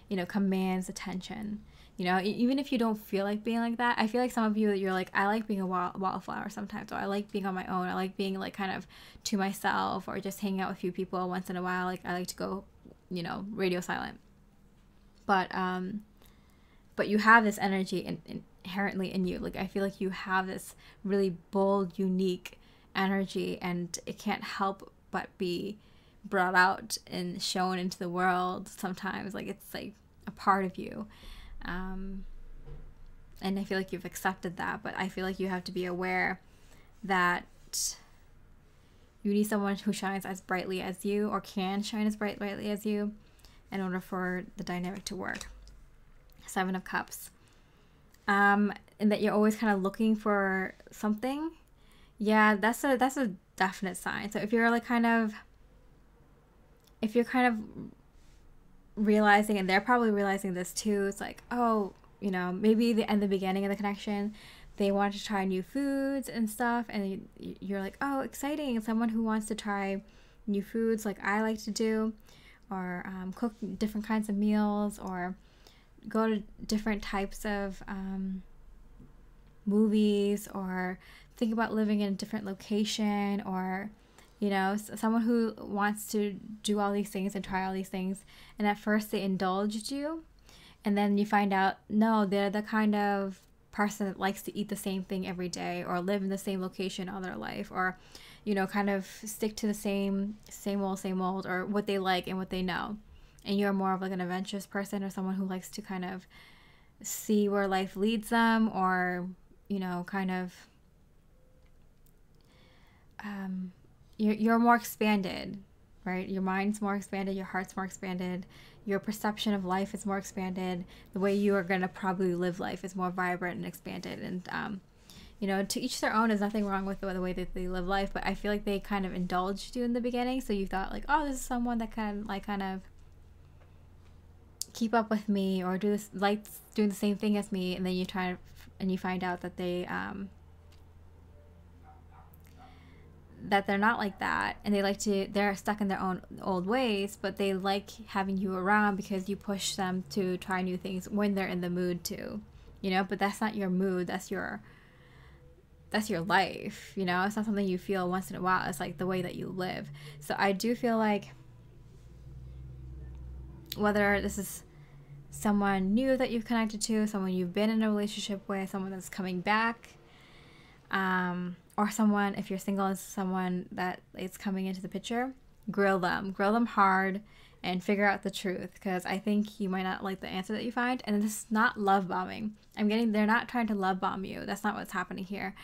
you know, commands attention. You know, even if you don't feel like being like that, I feel like some of you, you're like, I like being a wallflower sometimes, or I like being on my own. I like being like kind of to myself, or just hanging out with a few people once in a while. Like I like to go, you know, radio silent. But you have this energy inherently in you. Like I feel like you have this really bold, unique energy, and it can't help but be brought out and shown into the world sometimes. Like it's like a part of you. And I feel like you've accepted that, but I feel like you have to be aware that you need someone who shines as brightly as you, or can shine as brightly as you, in order for the dynamic to work. 7 of Cups. And that you're always kind of looking for something. Yeah, that's a definite sign. So if you're like if you're kind of realizing, and they're probably realizing this too, it's like, oh, you know, maybe in the beginning of the connection, they want to try new foods and stuff, and you're like, oh, exciting, someone who wants to try new foods like I like to do, or cook different kinds of meals, or go to different types of movies, or think about living in a different location, or, you know, someone who wants to do all these things and try all these things. And at first they indulged you, and then you find out, no, they're the kind of person that likes to eat the same thing every day, or live in the same location all their life, or, you know, kind of stick to the same old, or what they like and what they know. And you're more of like an adventurous person, or someone who likes to kind of see where life leads them, or, you know, kind of you're more expanded, right? Your mind's more expanded, your heart's more expanded, your perception of life is more expanded. The way you are going to probably live life is more vibrant and expanded. And you know, to each their own. There's nothing wrong with the way that they live life, but I feel like they kind of indulged you in the beginning, so you thought like, oh, this is someone that can like kind of keep up with me, or likes doing the same thing as me, and then you find out that they're not like that, and they're stuck in their own old ways, but they like having you around because you push them to try new things when they're in the mood to, you know. But that's not your mood, that's your life, you know. It's not something you feel once in a while, it's like the way that you live. So I do feel like, whether this is someone new that you've connected to, someone you've been in a relationship with, someone that's coming back, or someone, if you're single, is someone that is coming into the picture, grill them hard and figure out the truth, because I think you might not like the answer that you find. And this is not love bombing. They're not trying to love bomb you. That's not what's happening here.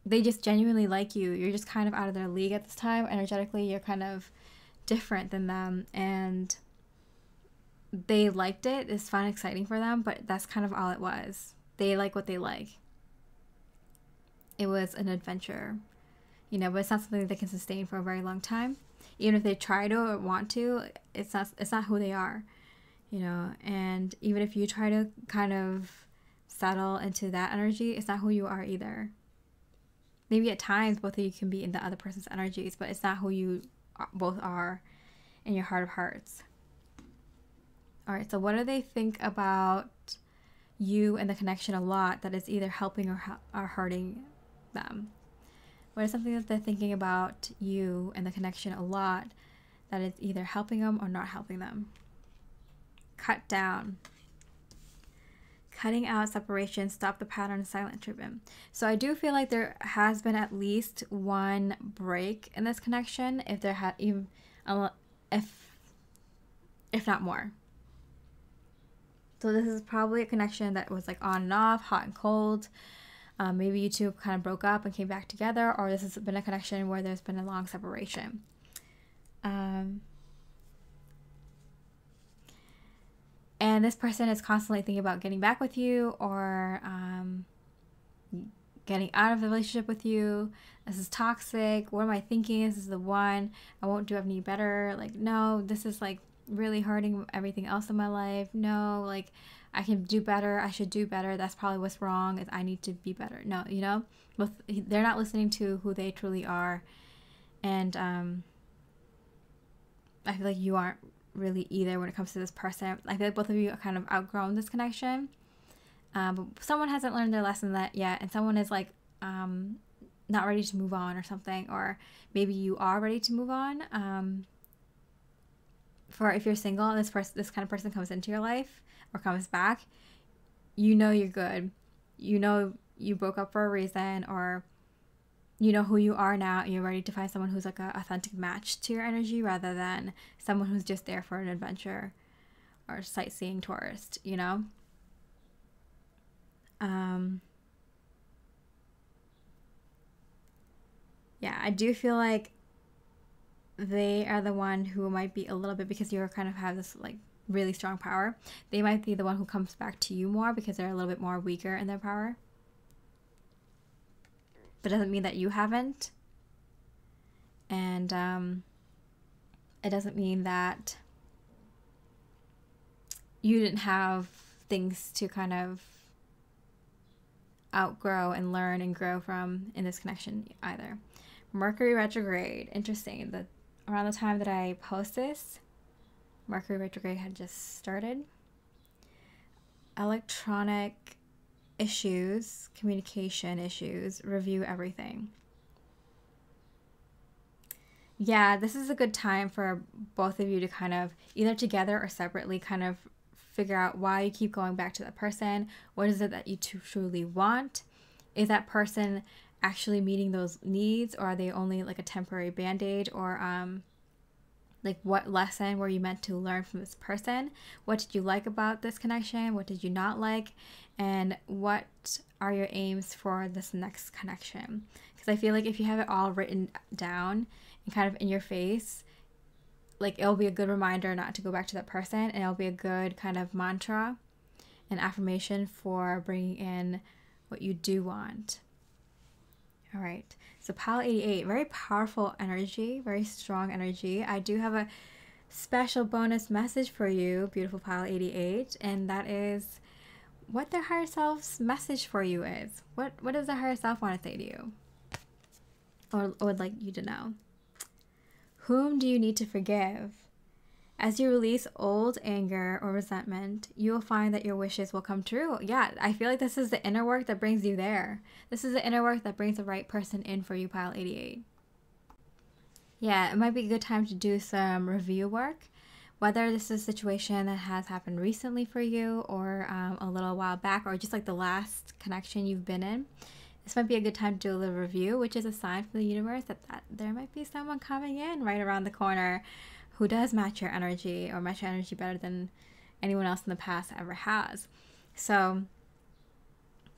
They just genuinely like you. You're just kind of out of their league at this time. Energetically, you're kind of different than them, and they liked it. It's fun, exciting for them, but that's kind of all it was. They like what they like. It was an adventure, you know, but it's not something they can sustain for a very long time. Even if they try to or want to, it's not who they are, you know. And even if you try to kind of settle into that energy, it's not who you are either. Maybe at times both of you can be in the other person's energies, but it's not who you both are in your heart of hearts. All right, so what do they think about you and the connection a lot that is either helping or hurting them? What is something that they're thinking about you and the connection a lot that is either helping them or not helping them? Cut down. Cutting out separation, stop the pattern of silent treatment. So I do feel like there has been at least one break in this connection, if there had even, if not more. So this is probably a connection that was like on and off, hot and cold. Maybe you two kind of broke up and came back together, or this has been a connection where there's been a long separation. And this person is constantly thinking about getting back with you, or getting out of the relationship with you. This is toxic. What am I thinking? This is the one. I won't do any better. Like, no, this is like really hurting everything else in my life. No, like, I can do better. I should do better. That's probably what's wrong, is I need to be better. No, you know, they're not listening to who they truly are. And I feel like you aren't really either when it comes to this person. I feel like both of you are kind of outgrown this connection. But someone hasn't learned their lesson that yet, and someone is like not ready to move on or something, or maybe you are ready to move on. For if you're single and this kind of person comes into your life or comes back, you know you're good. You know you broke up for a reason, or you know who you are now, and you're ready to find someone who's like an authentic match to your energy, rather than someone who's just there for an adventure or sightseeing tourist, you know? Yeah, I do feel like they are the one who might be a little bit, because you kind of have this like really strong power, they might be the one who comes back to you more because they're a little bit more weaker in their power. But it doesn't mean that you haven't. And it doesn't mean that you didn't have things to kind of outgrow and learn and grow from in this connection either. Mercury retrograde. Interesting. Around the time that I post this, Mercury retrograde had just started. Electronic issues, communication issues, review everything. Yeah, this is a good time for both of you to kind of, either together or separately, kind of figure out why you keep going back to that person. What is it that you truly want? Is that person actually meeting those needs, or are they only like a temporary band-aid? Or like, what lesson were you meant to learn from this person? What did you like about this connection? What did you not like? And what are your aims for this next connection? Because I feel like if you have it all written down and kind of in your face, like, it'll be a good reminder not to go back to that person, and it'll be a good kind of mantra and affirmation for bringing in what you do want. All right, so Pal 88, very powerful energy, very strong energy. I do have a special bonus message for you, beautiful Pal 88, and that is what their higher self's message for you is. What does the higher self want to say to you, or would like you to know? Whom do you need to forgive? As you release old anger or resentment, you will find that your wishes will come true. Yeah, I feel like this is the inner work that brings you there. This is the inner work that brings the right person in for you, Pile 88. Yeah, it might be a good time to do some review work. Whether this is a situation that has happened recently for you, or a little while back, or just like the last connection you've been in. This might be a good time to do a little review, which is a sign from the universe that there might be someone coming in right around the corner who does match your energy, or match your energy better than anyone else in the past ever has. So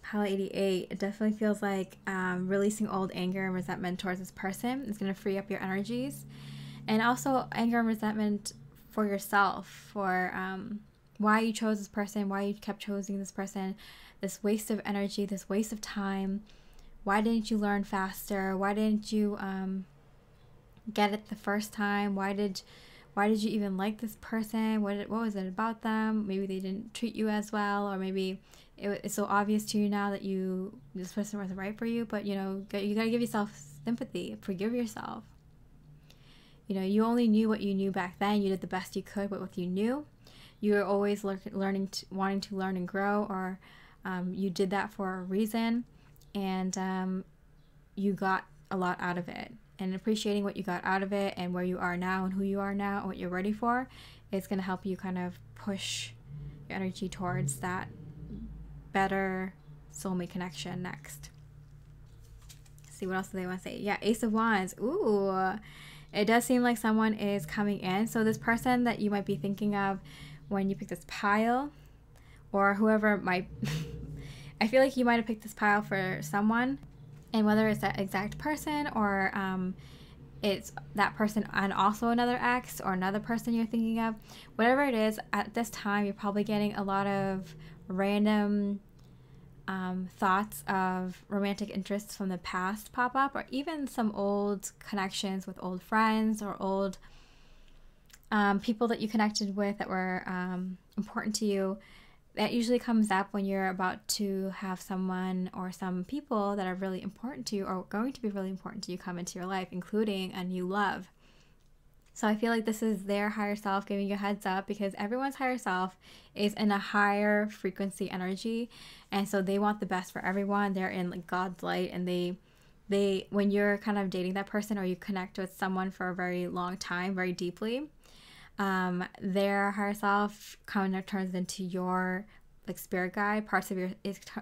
Pile 88, it definitely feels like releasing old anger and resentment towards this person is going to free up your energies. And also anger and resentment for yourself, for why you chose this person, why you kept choosing this person, this waste of energy, this waste of time. Why didn't you learn faster? Why didn't you get it the first time? Why did you even like this person? What was it about them? Maybe they didn't treat you as well, or maybe it's so obvious to you now that this person wasn't right for you. But you gotta give yourself sympathy, forgive yourself. You only knew what you knew back then. You did the best you could with what you knew. You were always wanting to learn and grow, or you did that for a reason, and you got a lot out of it. And appreciating what you got out of it, and where you are now, and who you are now, and what you're ready for, is going to help you kind of push your energy towards that better soulmate connection next. See, what else do they want to say? Yeah, Ace of Wands. Ooh, it does seem like someone is coming in. So this person that you might be thinking of when you pick this pile, or whoever might, I feel like you might have picked this pile for someone, and whether it's that exact person or it's that person and also another ex or another person you're thinking of, whatever it is, at this time you're probably getting a lot of random thoughts of romantic interests from the past pop up, or even some old connections with old friends or old people that you connected with that were important to you. That usually comes up when you're about to have someone or some people that are really important to you or going to be really important to you come into your life, including a new love. So I feel like this is their higher self giving you a heads up, because everyone's higher self is in a higher frequency energy. And so they want the best for everyone. They're in like God's light, and they when you're kind of dating that person or you connect with someone for a very long time, very deeply, their higher self kind of turns into your like spirit guide.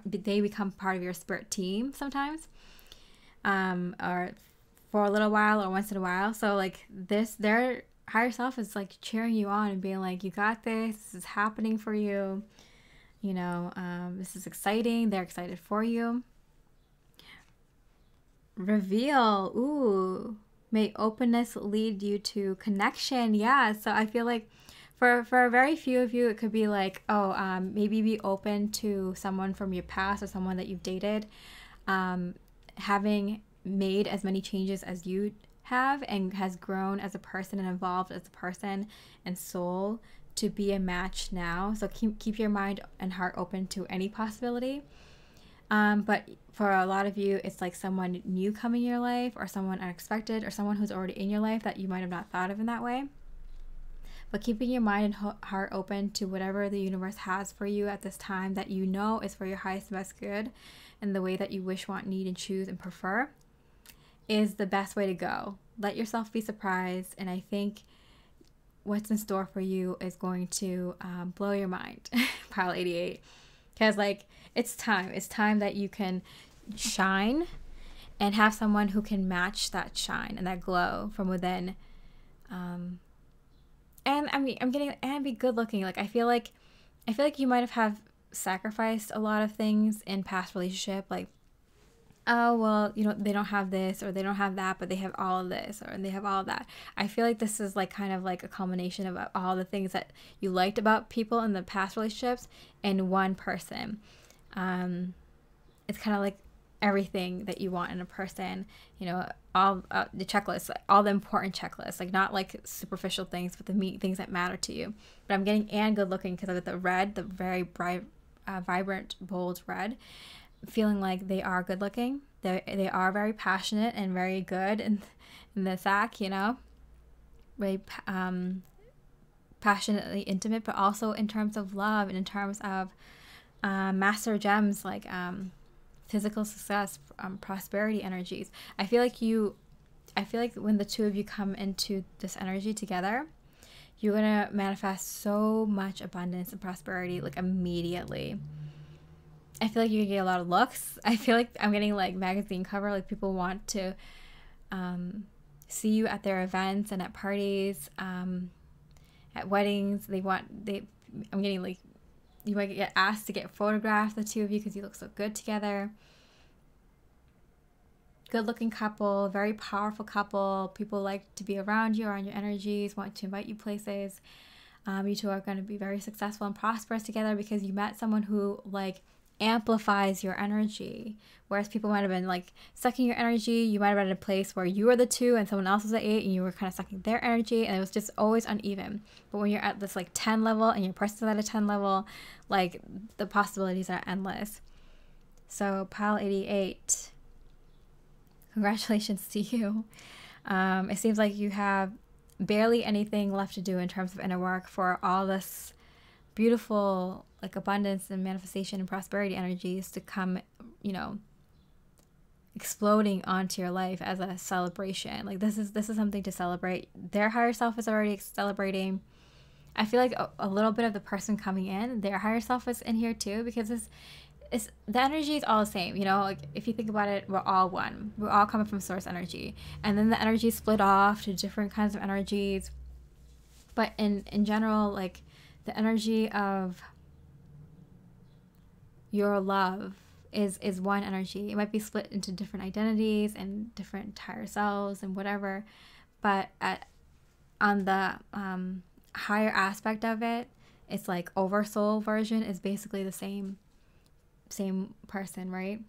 They become part of your spirit team sometimes, or for a little while or once in a while. So like their higher self is like cheering you on and being like, you got this, this is happening for you, you know, this is exciting. They're excited for you. Reveal. Ooh, may openness lead you to connection. Yeah, so I feel like for very few of you, it could be like, oh, maybe be open to someone from your past or someone that you've dated, having made as many changes as you have and has grown as a person and evolved as a person and soul to be a match now. So keep your mind and heart open to any possibility. But for a lot of you, it's like someone new coming in your life, or someone unexpected, or someone who's already in your life that you might have not thought of in that way. But keeping your mind and heart open to whatever the universe has for you at this time that you know is for your highest and best good, and the way that you wish, want, need, and choose and prefer, is the best way to go. Let yourself be surprised, and I think what's in store for you is going to blow your mind. Pile 88. Because like it's time that you can shine and have someone who can match that shine and that glow from within. And I mean, and be good looking. Like I feel like you might have sacrificed a lot of things in past relationship, like, oh, well, you know, they don't have this or they don't have that, but they have all of this or they have all of that. I feel like this is like kind of like a culmination of all the things that you liked about people in the past relationships in one person. It's kind of like everything that you want in a person, you know, all the checklists, all the important checklists, like not like superficial things, but the things that matter to you. But I'm getting and good looking because of the red, the very bright, vibrant, bold red. Feeling like they are good looking, they are very passionate and very good in the sack, you know, very passionately intimate, but also in terms of love and in terms of master gems like physical success, prosperity energies. I feel like when the two of you come into this energy together, you're gonna manifest so much abundance and prosperity like immediately. I feel like you can get a lot of looks. I feel like I'm getting like magazine cover, like people want to see you at their events and at parties, at weddings. I'm getting like, you might get asked to get photographed, the two of you, because you look so good together. Good looking couple, very powerful couple. People like to be around you, around your energies, want to invite you places. You two are going to be very successful and prosperous together because you met someone who like amplifies your energy, whereas people might have been like sucking your energy. You might have been in a place where you were the 2 and someone else was at 8 and you were kind of sucking their energy, and it was just always uneven. But when you're at this like 10 level and your person's at a 10 level, like the possibilities are endless. So pile 88, congratulations to you. It seems like you have barely anything left to do in terms of inner work for all this beautiful like abundance and manifestation and prosperity energies to come, you know, exploding onto your life as a celebration. Like this is something to celebrate. Their higher self is already celebrating. I feel like a little bit of the person coming in, their higher self is in here too, because it's, the energy is all the same, you know, like if you think about it, we're all one, we're all coming from source energy, and then the energy split off to different kinds of energies. But in general, like the energy of your love is one energy. It might be split into different identities and different entire selves and whatever, but on the higher aspect of it, it's like oversoul version is basically the same person, right?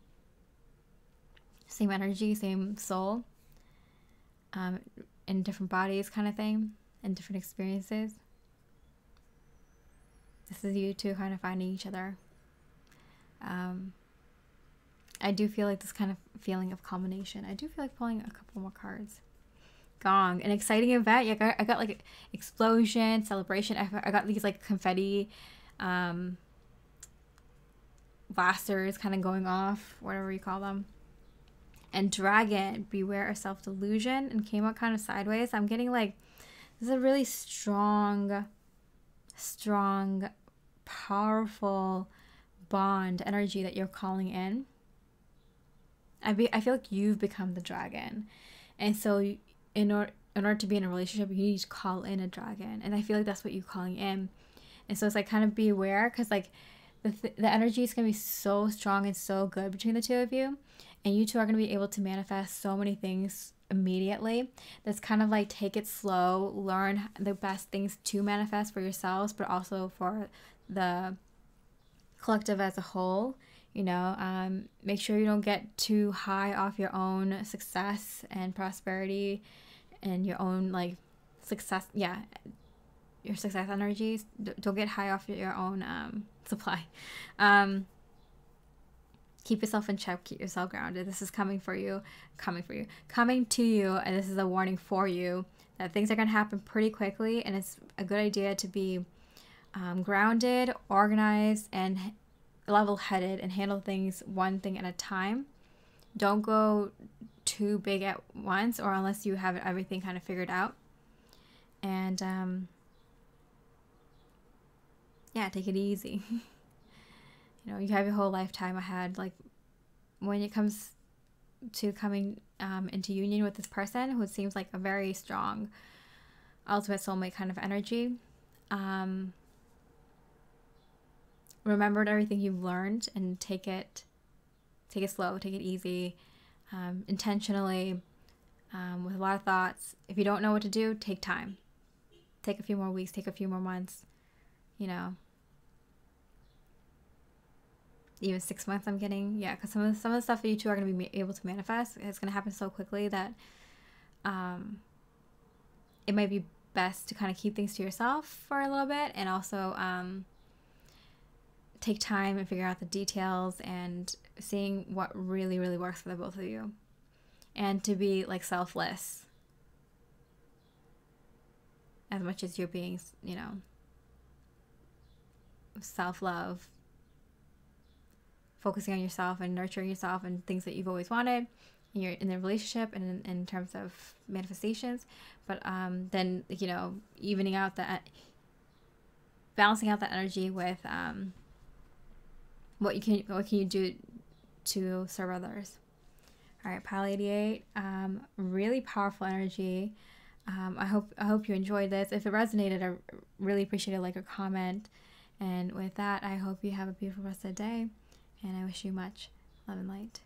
Same energy, same soul, in different bodies kind of thing, and different experiences. This is you two kind of finding each other. I do feel like this kind of feeling of culmination. I do feel like pulling a couple more cards. Gong, an exciting event. Yeah, I got like explosion, celebration. I got these like confetti blasters kind of going off, whatever you call them. And dragon, beware of self-delusion, and came out kind of sideways. I'm getting like, this is a really strong, powerful bond energy that you're calling in. I feel like you've become the dragon, and so in order to be in a relationship, you need to call in a dragon, and I feel like that's what you're calling in. And so it's like, kind of be aware, because like the energy is going to be so strong and so good between the two of you, and you two are going to be able to manifest so many things immediately. That's kind of like, take it slow, learn the best things to manifest for yourselves, but also for the collective as a whole. You know, make sure you don't get too high off your own success and prosperity and your own like success. Yeah, your success energies. Don't get high off your own supply. Keep yourself in check. Keep yourself grounded. This is coming to you, and this is a warning for you that things are going to happen pretty quickly, and it's a good idea to be grounded, organized, and level-headed, and handle things one thing at a time. Don't go too big at once, or unless you have everything kind of figured out. And yeah, take it easy. You know, you have your whole lifetime ahead. Like, when it comes to coming into union with this person who seems like a very strong ultimate soulmate kind of energy, remember everything you've learned and take it slow, take it easy, intentionally, with a lot of thoughts. If you don't know what to do, take time. Take a few more weeks, take a few more months, you know. Even 6 months, I'm getting. Yeah, because some of the stuff that you two are going to be able to manifest, it's going to happen so quickly that it might be best to kind of keep things to yourself for a little bit, and also take time and figure out the details and seeing what really, really works for the both of you. And to be like selfless as much as you're being, you know, self-love, focusing on yourself and nurturing yourself and things that you've always wanted in the relationship and in terms of manifestations. But then, you know, balancing out that energy with what can you do to serve others. All right, Pile 88, really powerful energy. I hope you enjoyed this. If it resonated, I really appreciate a like or comment. And with that, I hope you have a beautiful rest of the day, and I wish you much love and light.